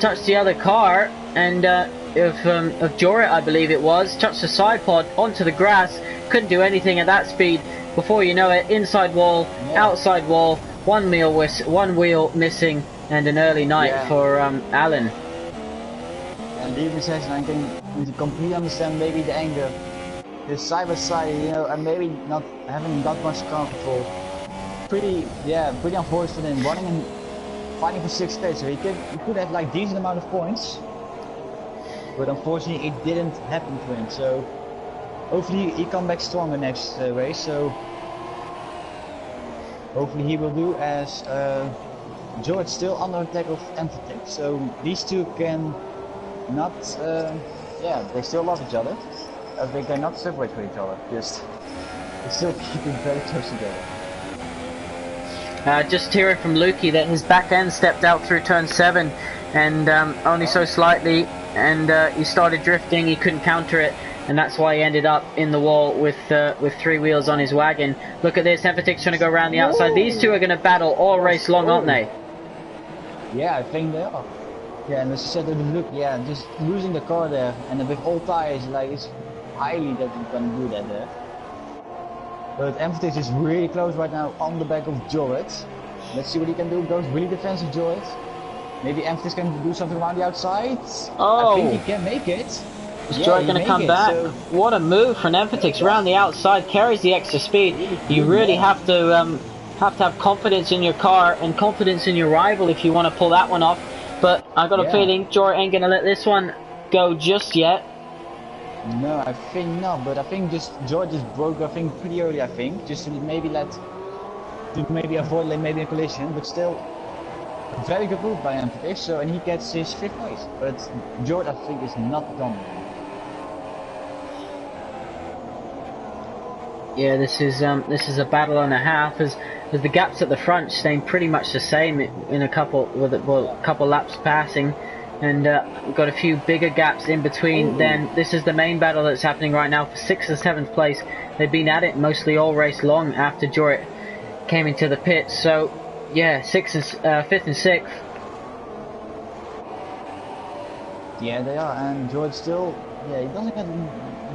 other car, and of Jorit, I believe it was, touched the side pod onto the grass. Couldn't do anything at that speed. Before you know it, inside wall, outside wall, one wheel missing, and an early night for Alan. And even says, I can completely understand maybe the anger. This side by side, you know, and maybe not having that much car control. Pretty unfortunate for him, running and fighting for 6th place. So he could have like decent amount of points. But unfortunately it didn't happen for him, so hopefully he come back stronger next race. So hopefully he will do, as George still under attack of Emphatic. So these two can not, they still love each other. They cannot separate from each other, just they still keep it very close together. Just hearing from Lukey that his back end stepped out through turn 7, and only so slightly. And he started drifting, he couldn't counter it, and that's why he ended up in the wall with 3 wheels on his wagon. Look at this, Emphatic's trying to go around the outside. These two are going to battle all race long, aren't they? Yeah, I think they are. Yeah, and as you said, look, just losing the car there, and with all tires, like, it's highly that you're going to do that there. But Emphatic is really close right now on the back of Jorit. Let's see what he can do. Goes really defensive, Jorit. Maybe Emphasis can do something around the outside. Oh! I think he can make it. Is Joy going to come back? So what a move from Emphatic. Around the outside, carries the extra speed. You really have to have confidence in your car and confidence in your rival if you want to pull that one off. But I got a feeling Joy ain't going to let this one go just yet. No, I think not. But I think Joy just broke, I think, pretty early. I think just to maybe avoid maybe a collision, but still. Very good move by Emphatic, so, and he gets his 5th place. But George, I think, is not dominant. Yeah, this is a battle and a half, as the gaps at the front staying pretty much the same in a couple laps passing, and we've got a few bigger gaps in between. Then this is the main battle that's happening right now for 6th and 7th place. They've been at it mostly all race long after Jorit came into the pits. So. Yeah, 5th and 6th. Yeah, they are, and George still, he doesn't get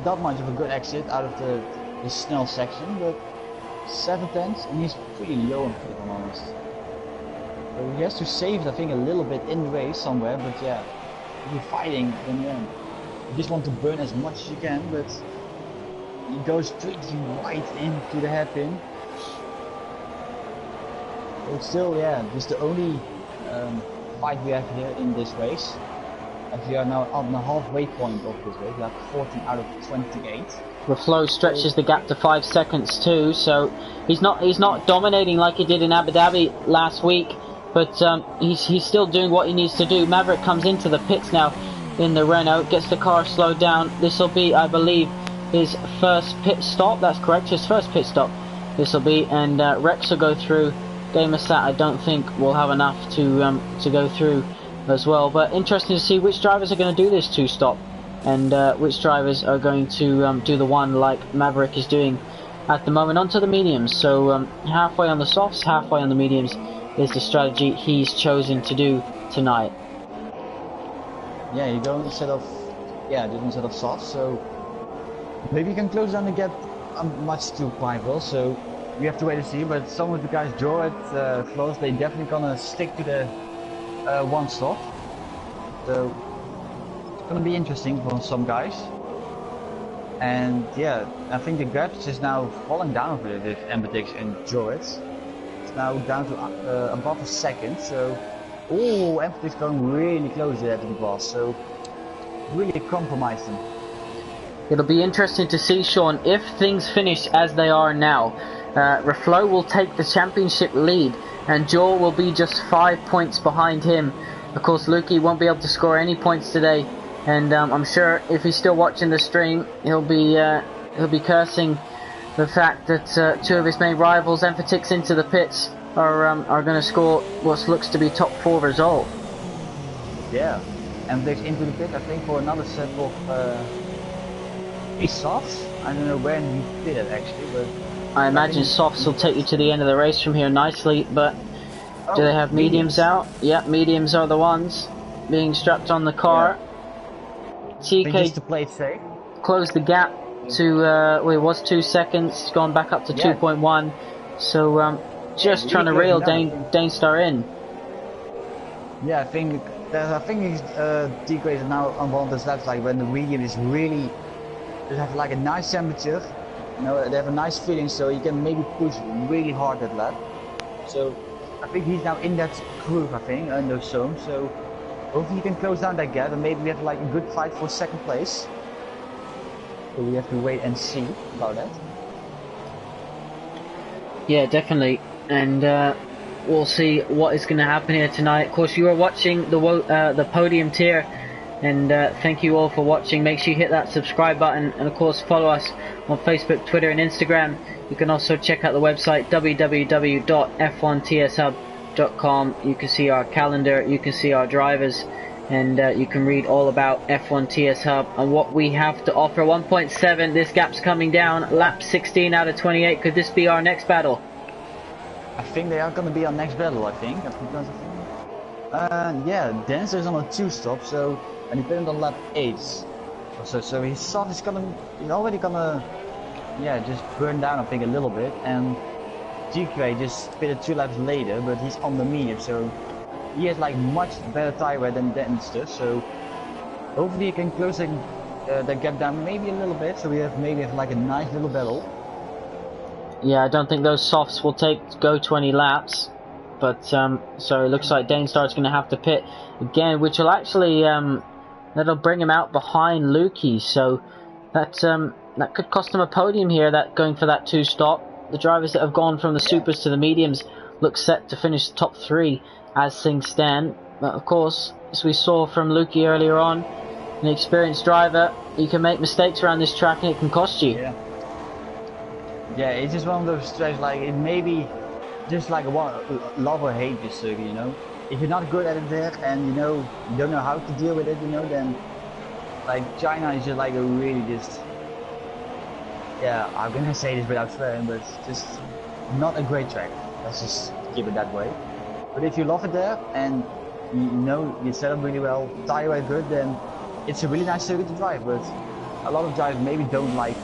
that much of a good exit out of the Snell section, but 7th, and he's pretty low on fuel, if I'm honest. So he has to save, I think, a little bit in the race somewhere, but if you're fighting, then you just want to burn as much as you can, but he goes pretty right into the hairpin. It's still, just the only fight we have here in this race. As we are now on the halfway point of this race, we have 14 out of 28. Reflow stretches the gap to 5 seconds too, so he's not dominating like he did in Abu Dhabi last week, but he's still doing what he needs to do. Maverick comes into the pits now in the Renault, gets the car slowed down. This will be, I believe, his first pit stop. That's correct, his first pit stop. This will be, and Rex will go through game of sat, I don't think we'll have enough to go through as well. But interesting to see which drivers are going to do this 2-stop, and which drivers are going to do the one like Maverick is doing at the moment. Onto the mediums. So halfway on the softs, halfway on the mediums is the strategy he's chosen to do tonight. Yeah, you go instead of soft, so maybe you can close down the gap much too quite well. So we have to wait and see. But some of the guys draw it close. They definitely gonna stick to the one stop. So it's gonna be interesting for some guys. And yeah, I think the gap is now falling down with Embedix and Jorrit. It's now down to above a second. So Embedix going really close there to the boss. So really compromised him. It'll be interesting to see, Sean, if things finish as they are now. Reflo will take the championship lead, and Joel will be just 5 points behind him. Of course, Lukey won't be able to score any points today, and I'm sure if he's still watching the stream, he'll be cursing the fact that two of his main rivals, Emphatix into the pits, are going to score what looks to be top 4 result. Yeah, Emphatix into the pit, I think, for another set of softs. I don't know when he did it actually, but I imagine softs will take you to the end of the race from here nicely, but do they have mediums out? Yep, mediums are the ones being strapped on the car. Yeah. TK just to play it safe. Closed the gap to, well, it was 2 seconds, it's gone back up to 2.1, so just trying to reel Danestar in. Yeah, I think he's TK is now on one of those laps, like when the medium is really, they have like a nice temperature, you know, they have a nice feeling, so you can maybe push really hard that lap. So I think he's now in that groove, I think, in those zones, so hopefully he can close down that gap and maybe we have like a good fight for second place. So we have to wait and see about that. Yeah, definitely, and we'll see what is going to happen here tonight. Of course, you are watching the Podium tier, and thank you all for watching. Make sure you hit that subscribe button, and of course follow us on Facebook, Twitter and Instagram. You can also check out the website www.f1tshub.com. You can see our calendar, you can see our drivers, and you can read all about F1 TS Hub and what we have to offer. 1.7, this gap's coming down, lap 16 out of 28. Could this be our next battle? I think they are going to be our next battle, I think. Yeah, Dancer is on a 2-stop, so, and he put it on lap 8. So his soft is already gonna, yeah, just burn down, I think, a little bit. And GK just pitted 2 laps later, but he's on the medium, so he has like much better tire wear than Dancer. So hopefully he can close that gap down maybe a little bit, so we have like a nice little battle. Yeah, I don't think those softs will go 20 laps. But so it looks like Danestar's going to have to pit again, which will actually that'll bring him out behind Lukey. So that could cost him a podium here. That going for that 2-stop. The drivers that have gone from the supers to the mediums look set to finish top 3 as things stand. But of course, as we saw from Lukey earlier on, an experienced driver, you can make mistakes around this track and it can cost you. Yeah, it's just one of those tracks, like it may be just like love or hate this circuit, you know. If you're not good at it there and you don't know how to deal with it, then like China is just like a really just, yeah, I'm gonna say this without swearing, but it's just not a great track. Let's just keep it that way. But if you love it there and you set up really well, tire wear good, then it's a really nice circuit to drive. But a lot of drivers maybe don't like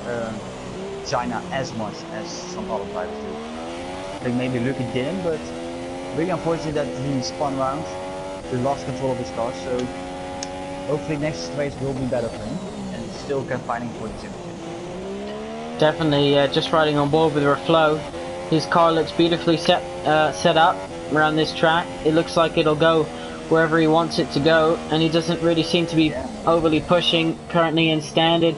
China as much as some other drivers do. I think maybe Lucky didn't, but really unfortunate that he spun around, he lost control of his car, so hopefully next race will be better for him and still can fighting for the championship. Definitely, just riding on board with Reflo. His car looks beautifully set up around this track. It looks like it'll go wherever he wants it to go, and he doesn't really seem to be overly pushing. Currently in standard,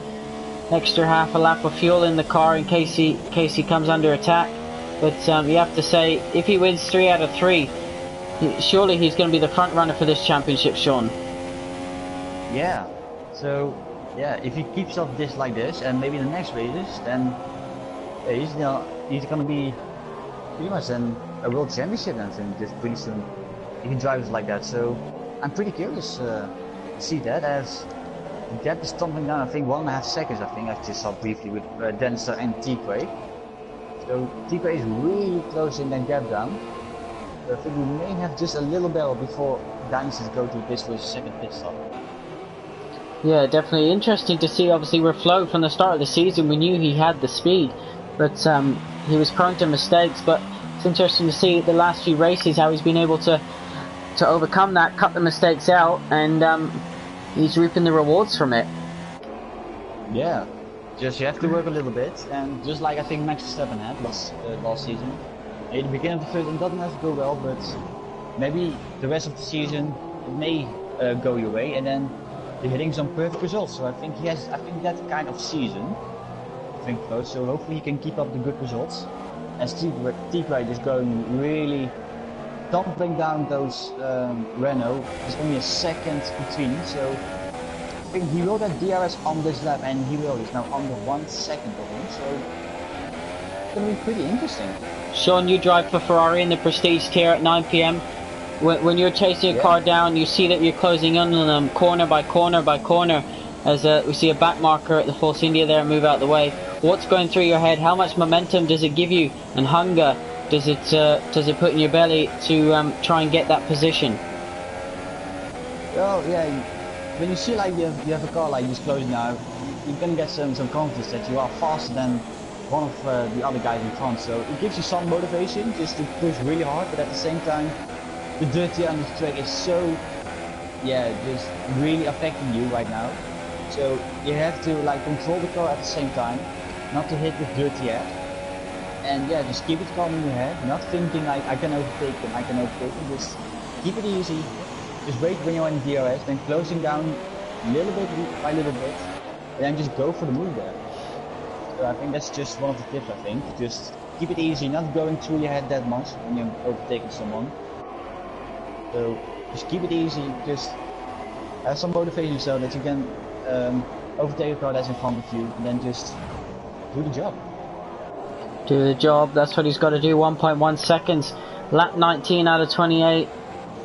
extra half a lap of fuel in the car in case he comes under attack. But you have to say, if he wins 3 out of 3, surely he's going to be the front runner for this championship, Sean. Yeah. So yeah, if he keeps up this like this, and maybe in the next races, then he's going to be pretty much then a world championship and thing just pretty soon. He can drive like that, so I'm pretty curious to see that, as the gap is tumbling down, I think 1.5 seconds. I think I just saw briefly with Denster and T-Quay. So T-Quay is really closing that gap down. So I think we may have just a little barrel before Dynasties go to this for his second pit stop. Yeah, definitely interesting to see. Obviously, Reflow from the start of the season, we knew he had the speed, but he was prone to mistakes. But it's interesting to see the last few races how he's been able to overcome that, cut the mistakes out, and he's reaping the rewards from it. Yeah, just you have to work a little bit, and just like I think Max Verstappen had last season. At the beginning of the first, it doesn't have to go well, but maybe the rest of the season it may go your way, and then you're hitting some perfect results. So I think he has, that kind of season. I think so. So hopefully he can keep up the good results. As T-Quay is going really tumbling down those Renault. There's only a second between, so I think he will get DRS on this lap, and he will. He's now under 1 second of him, so it's going to be pretty interesting. Sean, you drive for Ferrari in the Prestige tier at 9 PM. When you're chasing a car down, you see that you're closing in on them corner by corner by corner, as we see a back marker at the Force India there move out the way. What's going through your head? How much momentum does it give you, and hunger does it put in your belly to try and get that position? Well, yeah, when you see like you have a car like this closing now, you're gonna get some confidence that you are faster than one of the other guys in front. So it gives you some motivation just to push really hard, but at the same time, the dirty on the track is so, just really affecting you right now. So you have to like control the car at the same time, not to hit with dirty air. And yeah, just keep it calm in your head, not thinking like I can overtake him, just keep it easy. Just wait when you're in DRS, then closing down little bit by little bit, and then just go for the move there. So I think that's just one of the tips, I think. Just keep it easy, not going through your head that much when you're overtaking someone. So just keep it easy, just have some motivation so that you can overtake a car that's in front of you, and then just do the job. Do the job, that's what he's got to do. 1.1 seconds, lap 19 out of 28.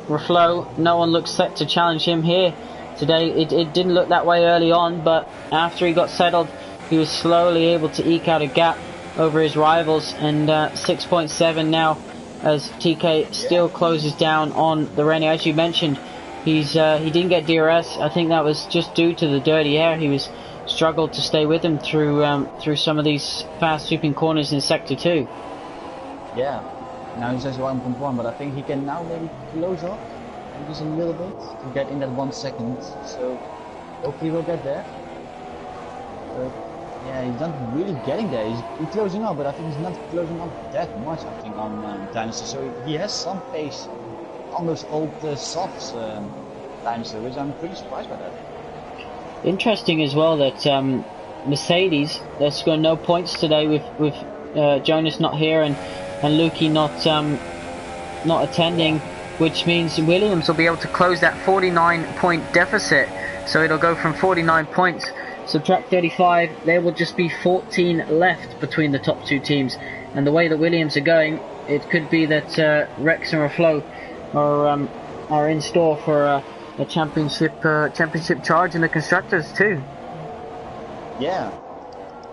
Reflow, no one looks set to challenge him here today. It didn't look that way early on, but after he got settled, he was slowly able to eke out a gap over his rivals, and 6.7 now as TK still closes down on the Renault. As you mentioned, he didn't get DRS. I think that was just due to the dirty air. He was struggled to stay with him through some of these fast sweeping corners in sector 2. Yeah, now he says 1.1, but I think he can now maybe close up just a little bit to get in that 1 second. So hopefully we'll get there. Yeah, he's not really getting there. He's closing up, but I think he's not closing up that much, I think, on Dynasty. So he has some pace on those old softs Dynasty, which I'm pretty surprised by that. Interesting as well that Mercedes, they scored no points today with Jonas not here and Lukey not attending, which means Williams will be able to close that 49-point deficit. So it'll go from 49 points, subtract 35, there will just be 14 left between the top two teams. And the way that Williams are going, it could be that Rex and Reflow are in store for a championship charge in the constructors too. Yeah,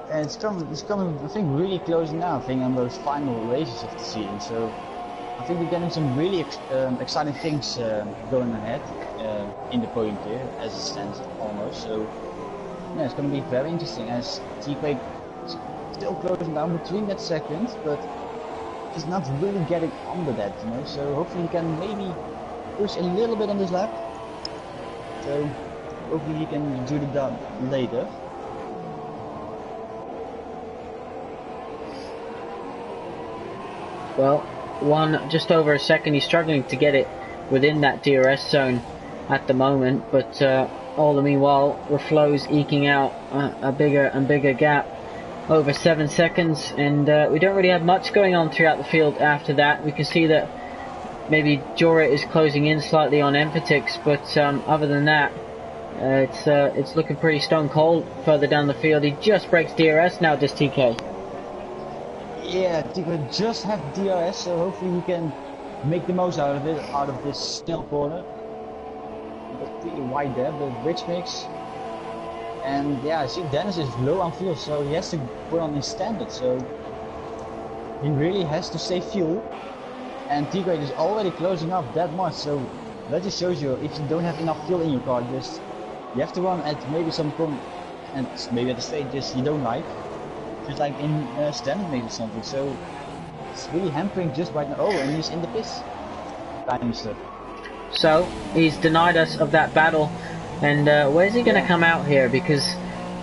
and it's coming. I think really close now. I think on those final races of the season. So I think we're getting some really exciting things going ahead in the podium tier as it stands almost. So yeah, it's going to be very interesting as TK still closing down between that second, but he's not really getting under that, you know. So hopefully he can maybe push a little bit on this lap. So hopefully he can do the job later. Well, just over a second. He's struggling to get it within that DRS zone at the moment, but all the meanwhile, Reflow's eking out a bigger and bigger gap, over 7 seconds, and we don't really have much going on throughout the field after that. We can see that maybe Jora is closing in slightly on Emphatic, but other than that, it's looking pretty stone cold further down the field. He just breaks DRS now, does TK? Yeah, Tico just have DRS, so hopefully he can make the most out of it, out of this still corner. It was pretty wide there, but Rich mix. And yeah, I see Dennis is low on fuel, so he has to put on his standard, so he really has to save fuel. And T-Grade is already closing up that much, so that just shows you if you don't have enough fuel in your car, just you have to run at maybe some and maybe at the stages you don't like, just like in standard maybe something. So it's really hampering just right now. Oh, and he's in the piss kind of stuff. So he's denied us of that battle, and where's he going to come out here? Because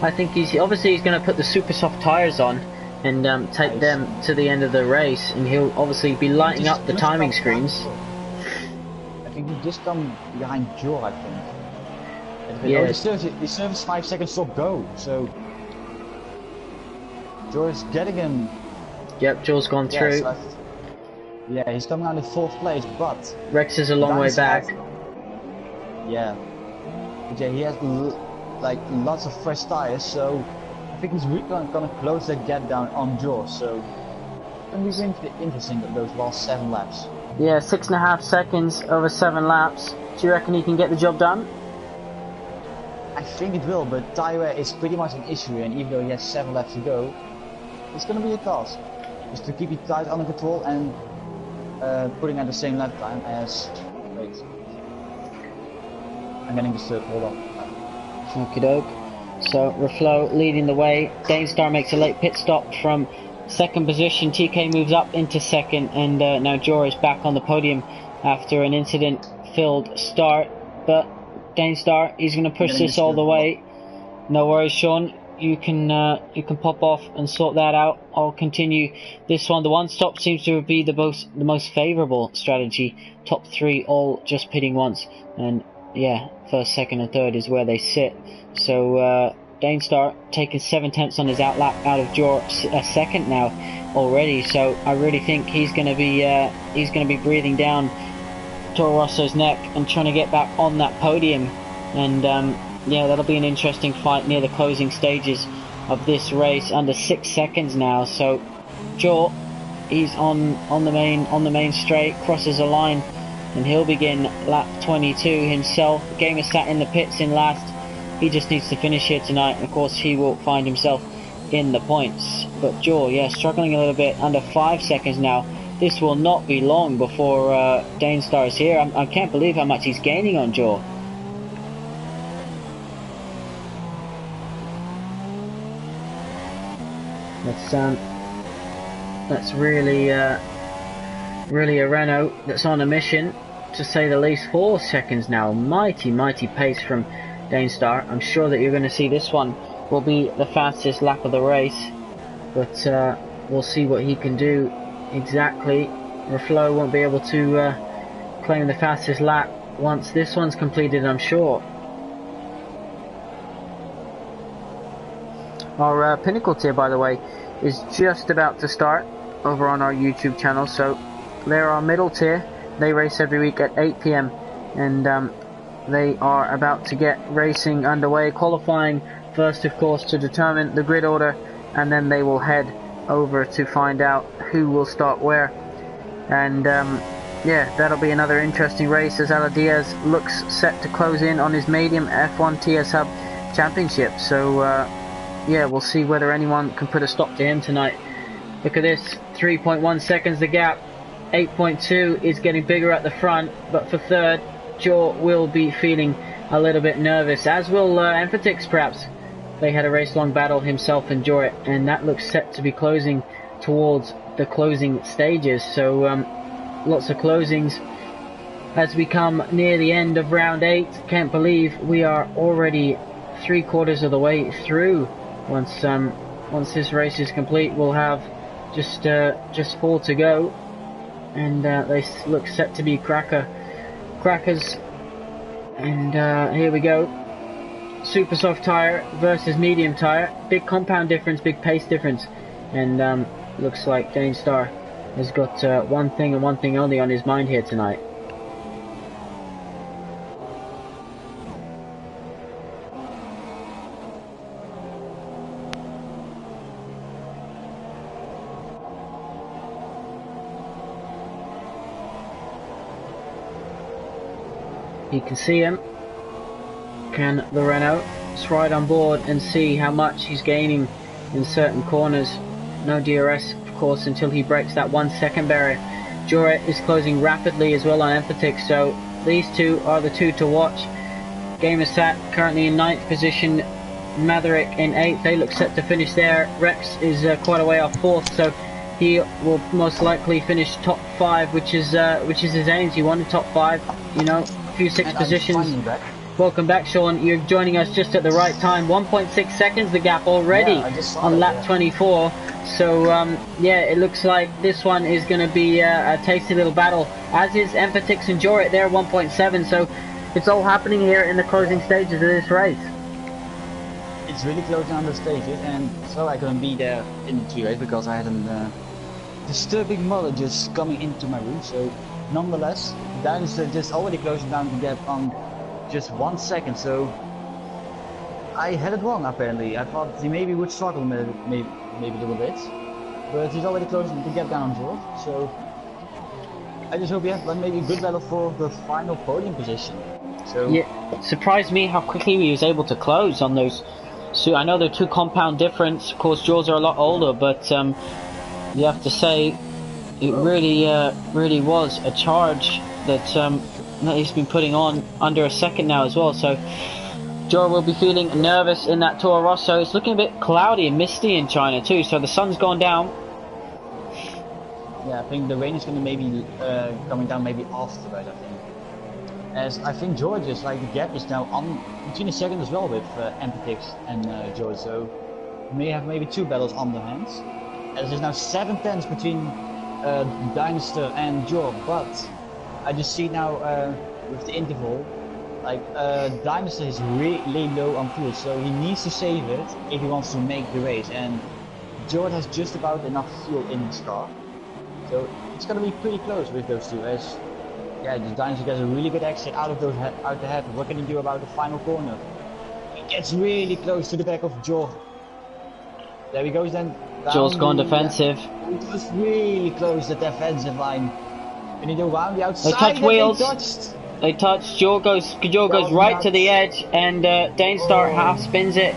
I think he's going to put the super soft tires on and take them to the end of the race, and he'll obviously be lighting up the timing screens. I think he just come behind Joe, I think. Yeah. Oh, the service 5 seconds to go, so Joe is getting him. Yep, Joe's gone through. Yeah, he's coming out in 4th place, but Rex is a long way back. Yeah, but yeah, he has like lots of fresh tires, so I think he's really gonna close that gap down on Joe. So it's gonna be really interesting those last 7 laps. Yeah, 6.5 seconds over 7 laps. Do you reckon he can get the job done? I think it will, but tire wear is pretty much an issue, and even though he has 7 laps to go, it's gonna be a task just to keep your tires under control and putting at the same lap time as. Wait, I'm getting disturbed. Hold on. Okie doke. So Reflow leading the way. Danestar makes a late pit stop from 2nd position. TK moves up into 2nd, and now Jor is back on the podium after an incident-filled start. But Danestar, he's going to push this all the way. No worries, Sean. You can pop off and sort that out. I'll continue this one. The one stop seems to be the most favourable strategy. Top 3 all just pitting once, and yeah, 1st, 2nd, and 3rd is where they sit. So Danestar taking 7 tenths on his outlap out of Jor, 2nd now already. So I really think he's going to be breathing down Toro Rosso's neck and trying to get back on that podium. And yeah, that'll be an interesting fight near the closing stages of this race. Under 6 seconds now. So Jor, he's on the main straight, crosses a line, and he'll begin lap 22 himself. Gamer sat in the pits in last. He just needs to finish here tonight, and of course he will find himself in the points. But Jor, yeah, struggling a little bit, under 5 seconds now. This will not be long before Danestar is here. I can't believe how much he's gaining on Jor. That's really a Renault that's on a mission, to say the least. 4 seconds now. Mighty pace from Danestar. I'm sure that you're going to see this one will be the fastest lap of the race, but we'll see what he can do exactly. Reflow won't be able to claim the fastest lap once this one's completed, I'm sure. Our Pinnacle tier, by the way, is just about to start over on our YouTube channel. So they're our middle tier. They race every week at 8 PM, and they are about to get racing underway, qualifying first, of course, to determine the grid order, and then they will head over to find out who will start where. And yeah, that'll be another interesting race as Ala Diaz looks set to close in on his medium F1 TS Hub Championship. So yeah, we'll see whether anyone can put a stop to him tonight. Look at this, 3.1 seconds the gap. 8.2 is getting bigger at the front, but for 3rd, Jor will be feeling a little bit nervous, as will Emphatix perhaps. They had a race-long battle, himself and Jor, and that looks set to be closing towards the closing stages. So lots of closings as we come near the end of round 8. Can't believe we are already 3/4 of the way through. Once this race is complete, we'll have just 4 to go, and they look set to be crackers. And here we go. Super soft tire versus medium tire. Big compound difference, big pace difference, and looks like Danestar has got one thing and one thing only on his mind here tonight. You can see him. Can the Renault just ride on board and see how much he's gaining in certain corners. No DRS, of course, until he breaks that 1 second barrier. Jorit is closing rapidly as well on Emphatic, so these two are the two to watch. Gamersat currently in 9th position, Maverick in 8th. They look set to finish there. Rex is quite a way off 4th, so he will most likely finish top 5, which is his aims. He wanted top 5, you know, a few 6th positions. Welcome back, Sean. You're joining us just at the right time. 1.6 seconds the gap already on lap 24. So yeah, it looks like this one is going to be a tasty little battle, as is Emphatic's and Jorit there, 1.7. So it's all happening here in the closing stages of this race. It's really closing on the stages, and so I couldn't be there in the 2 race because I had a disturbing mother just coming into my room. So nonetheless, Dinosaur just already closing down the gap on just 1 second. So I had it wrong apparently. I thought he maybe would struggle maybe a little bit, but he's already closing the gap down on George. So I just hope we have maybe a good battle for the final podium position. So yeah, it surprised me how quickly he was able to close on those. So I know they're 2 compound difference. Of course, Jaws are a lot older, but you have to say it really was a charge that he's been putting on under a second now as well. So Joe will be feeling nervous in that Toro Rosso. It's looking a bit cloudy and misty in China too, so the sun's gone down. Yeah, I think the rain is going to maybe coming down maybe after that, I think. As I think George's, like, the gap is now on between a second as well with Emphatic and George, so we may have maybe 2 battles on the hands. As there's now 7 tenths between Dinosaur and George, but I just see now with the interval, like Dinosaur is really low on fuel, so he needs to save it if he wants to make the race, and George has just about enough fuel in his car. So it's gonna be pretty close with those two, as yeah, the Dinosaur gets a really good exit out of the head. What can he do about the final corner? He gets really close to the back of Joe. There he goes then. Joe's gone defensive. He was really close to the defensive line. And he go around the outside. They touch wheels. They touch. Joe goes right to the edge, and Danestar half spins it.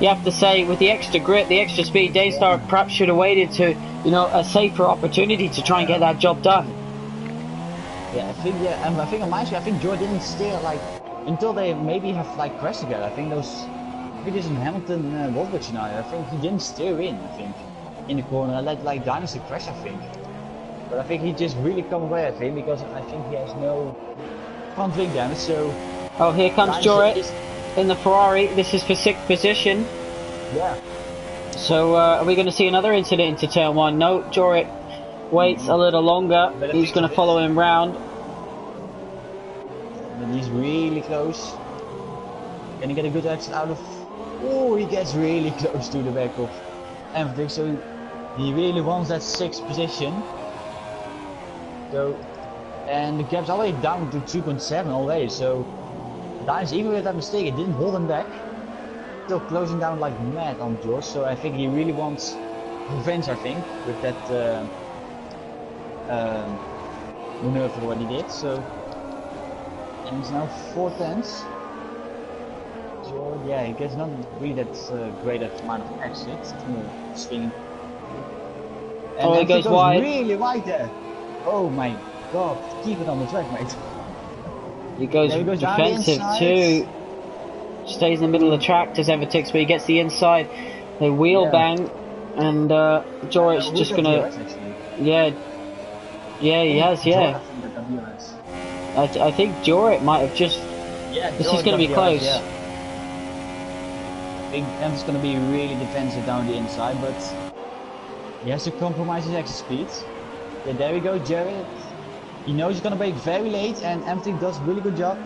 You have to say, with the extra grip, the extra speed, Danestar perhaps should have waited to, you know, a safer opportunity to try and get that job done. Yeah, I think and I think on my side, I think Joe didn't steer like until they maybe have like crashed together. I think those videos in Hamilton, Wolfsburg scenario, I think he didn't steer in. I think in the corner, I let like Dinosaur crash. I think, but I think he just really come away. I think because I think he has no front wing damage. So oh, here comes Jorit in the Ferrari. This is for 6th position. Yeah. So are we going to see another incident into turn 1? No, Jorit waits a little longer. He's going to follow him round. And he's really close. Can he get a good exit out of? Oh, he gets really close to the back of Emphatic. So he really wants that 6th position. So, and the gap's already down to 2.7 already. So Dimes, even with that mistake, it didn't hold him back. Still closing down like mad on George. So I think he really wants revenge. I think with that maneuver what he did. So, and it's now 4 tenths. So yeah, he gets not really that great amount of exit swing. And oh, he goes wide. Really wide there. Oh my god, keep it on the track, mate. He goes defensive too. Stays in the middle of the track, does Evertix, but he gets the inside. They wheel bang, and Jorit's just gonna. Yeah, he has. Yeah. I think Jorit might have just. Yeah, this is gonna be close. Yeah. I think Em's gonna be really defensive down the inside, but he has to compromise his exit speed. Yeah, there we go, Jared. He knows he's gonna break very late, and Empty does a really good job.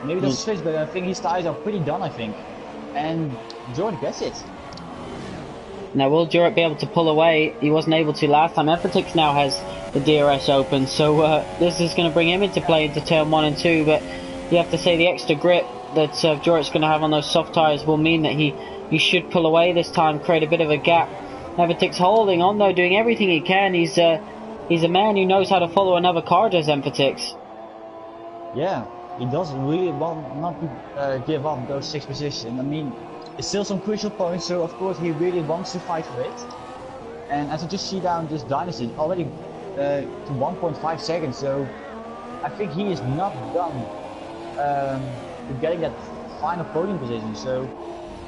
Maybe doesn't switch, but I think his tires are pretty done, I think. And Jordan gets it. Now, will Jordan be able to pull away? He wasn't able to last time. Emphatic now has the DRS open, so this is going to bring him into play into turn 1 and 2. But you have to say the extra grip that Jordan's going to have on those soft tires will mean that he should pull away this time, create a bit of a gap. Emphatic's holding on though, doing everything he can. He's a man who knows how to follow another car, does Emphatic. Yeah, he doesn't really want not to give up those 6 positions. I mean, it's still some crucial points, so of course he really wants to fight for it. And as you just see down this dynasty, already to 1.5 seconds, so I think he is not done to getting that final podium position. So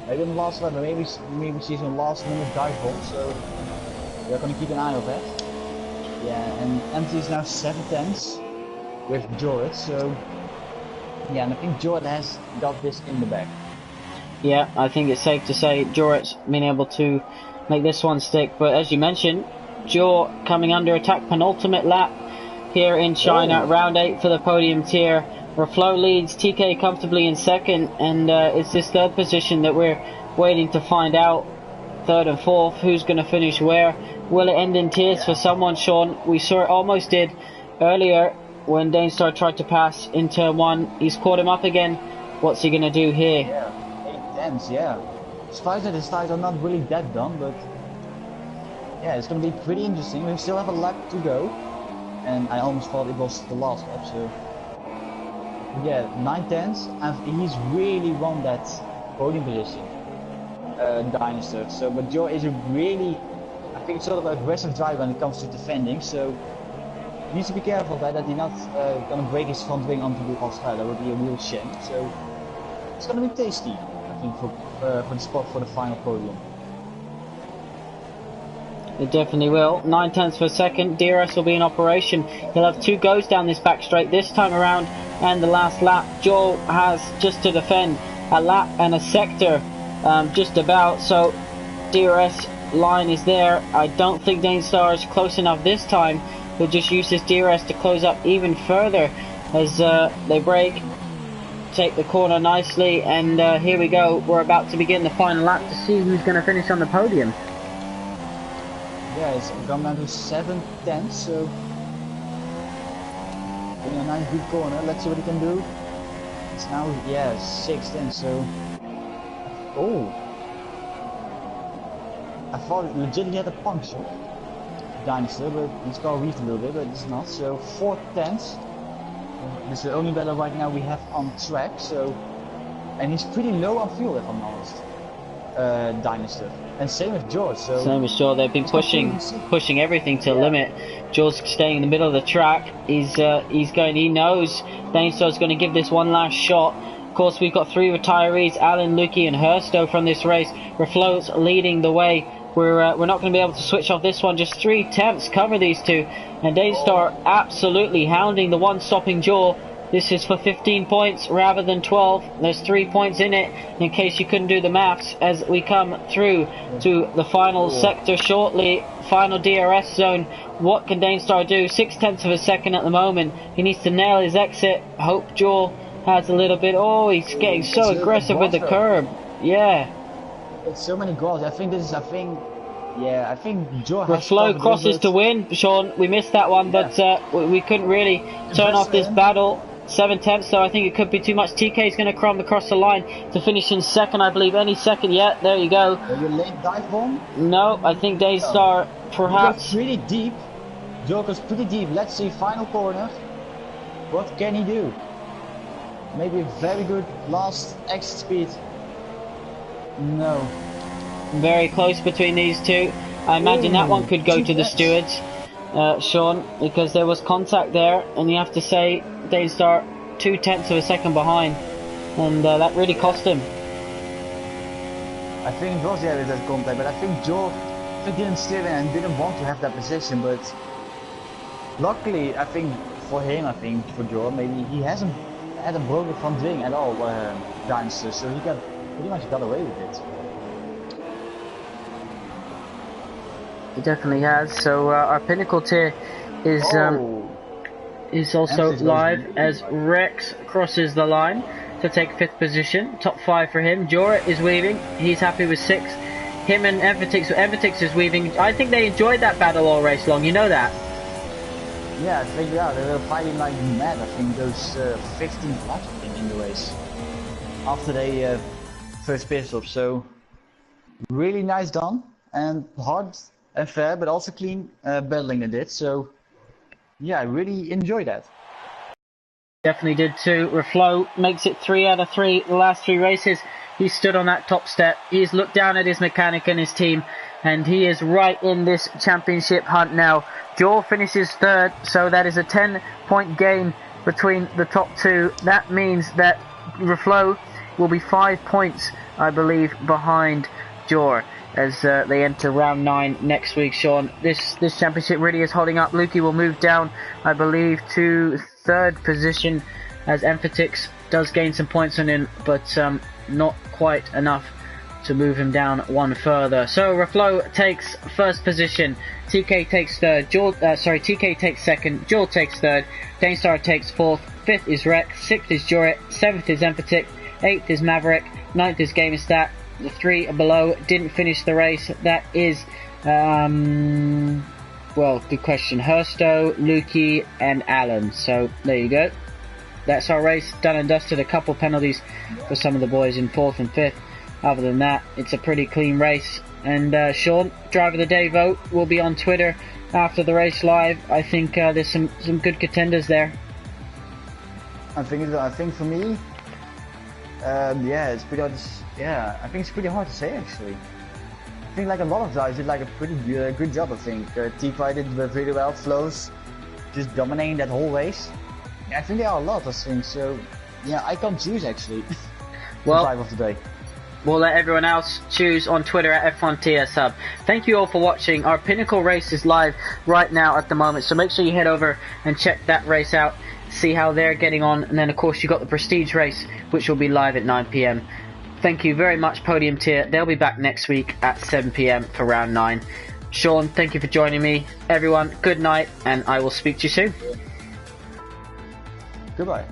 maybe in the last lap, maybe see some last minute dive bomb. So we're gonna keep an eye on that. Yeah, and Anthony is now 7/10 with Jorrit. So yeah, and I think Jorrit has got this in the bag. Yeah, I think it's safe to say Jorrit's been able to make this one stick, but as you mentioned, Jor coming under attack, penultimate lap here in China, round 8 for the podium tier. Reflow leads, TK comfortably in second, and it's this third position that we're waiting to find out, third and fourth, who's going to finish where. Will it end in tears for someone, Sean? We saw it almost did earlier when Danestar tried to pass in turn 1. He's caught him up again. What's he going to do here? Yeah, 8/10, yeah. Despite that his tires are not really that done, but yeah, it's going to be pretty interesting. We still have a lap to go, and I almost thought it was the last lap, so yeah, 9/10, and he's really won that podium position, Dynastar. So, but Joe is a really, I think, sort of aggressive driver when it comes to defending, so he needs to be careful that he's not going to break his front wing onto the last tire. That would be a real shame. So it's going to be tasty, I think, for the spot for the final podium. It definitely will. 9/10 per second. DRS will be in operation. He'll have 2 goes down this back straight this time around, and the last lap. Joel has just to defend a lap and a sector, just about. So DRS line is there. I don't think Danestar is close enough this time. He'll just use this DRS to close up even further as they brake, take the corner nicely, and here we go. We're about to begin the final lap to see who's going to finish on the podium. Yeah, it's gone down to 7/10, so doing a nice good corner. Let's see what he can do. It's now, yeah, 6/10, so oh, I thought it legitimately had a puncture, Dynastar, but it's got reefed a little bit, but it's not. So 4/10. This is the only battle right now we have on track. So, and he's pretty low on fuel, if I'm honest. Dynastar, and same with George. So same as George, they've been pushing everything to limit. George staying in the middle of the track. He knows Danestar's going to give this one last shot. Of course, we've got 3 retirees, Alan, Lukey and Hersto from this race. Reflow's leading the way. We're not going to be able to switch off this one. Just 3 attempts cover these 2, and Danestar absolutely hounding the one stopping Jaw. This is for 15 points rather than 12. There's 3 points in it, in case you couldn't do the maths, as we come through to the final sector shortly. Final DRS zone. What can Danestar do? 6/10 of a second at the moment. He needs to nail his exit. Hope Joel has a little bit. Oh, he's getting so aggressive with the curb. Yeah. It's so many goals. I think Joe has Reflow crosses to win. Sean, we missed that one, but we couldn't really turn off this battle. 7/10, so I think it could be too much. TK is going to come across the line to finish in second, I believe. Any second yet. There you go. Are you late dive bomb? No, I think Danestar perhaps. Pretty deep. Joker's pretty deep. Let's see, final corner. What can he do? Maybe a very good last exit speed. No. Very close between these 2. I imagine that one could go to the stewards, Sean, because there was contact there, and you have to say Danestar 0.2 of a second behind, and that really cost him. I think it was that contact, but I think Joe didn't steer in and didn't want to have that position, but luckily I think for him, for Joe, maybe he hasn't had a broken front wing at all, Dynastar, so he pretty much got away with it. He definitely has. So our pinnacle tier is also live as Rex crosses the line to take 5th position. Top 5 for him. Jorah is weaving. He's happy with 6th. Him and Evertix is weaving. I think they enjoyed that battle all race long. You know that? Yeah, I think they were fighting like mad. I think those 15 laps in the race after they first pit stop. So really nice done and hard and fair, but also clean battling they did. So yeah, I really enjoyed that. Definitely did too. Reflo makes it 3 out of 3. The last 3 races, he stood on that top step. He's looked down at his mechanic and his team, and he is right in this championship hunt now. Joel finishes 3rd, so that is a 10-point gain between the top 2. That means that Reflo will be 5 points, I believe, behind Jor as they enter round 9 next week. Sean, this championship really is holding up. Lukey will move down, I believe, to 3rd position as Emphatix does gain some points on him, but not quite enough to move him down one further. So Reflo takes 1st position, TK takes 3rd, TK takes 2nd, Joel takes 3rd, Danestar takes 4th, 5th is Rek, 6th is Jorit, 7th is Emphatix, 8th is Maverick, 9th is Gamerstat. The 3 below didn't finish the race. That is, well, good question. Hersto, Lukey, and Alan. So there you go. That's our race done and dusted. A couple penalties for some of the boys in 4th and 5th. Other than that, it's a pretty clean race. And Sean, Driver of the Day vote will be on Twitter after the race live. I think there's some good contenders there. I think for me, yeah, it's pretty hard to, yeah, I think it's pretty hard to say actually. I think like a lot of guys did like a pretty good job. I think T-Fight did really well. Flows just dominating that whole race. Yeah, I think there are a lot of things. So yeah, I can't choose actually. Well, Drive of the Day. We'll let everyone else choose on Twitter at F1TSUB. Thank you all for watching. Our Pinnacle race is live right now at the moment, so make sure you head over and check that race out, see how they're getting on, and then of course you got the Prestige race, which will be live at 9 PM. Thank you very much, Podium Tier. They'll be back next week at 7 PM for round 9. Sean, thank you for joining me. Everyone, good night, and I will speak to you soon. Goodbye.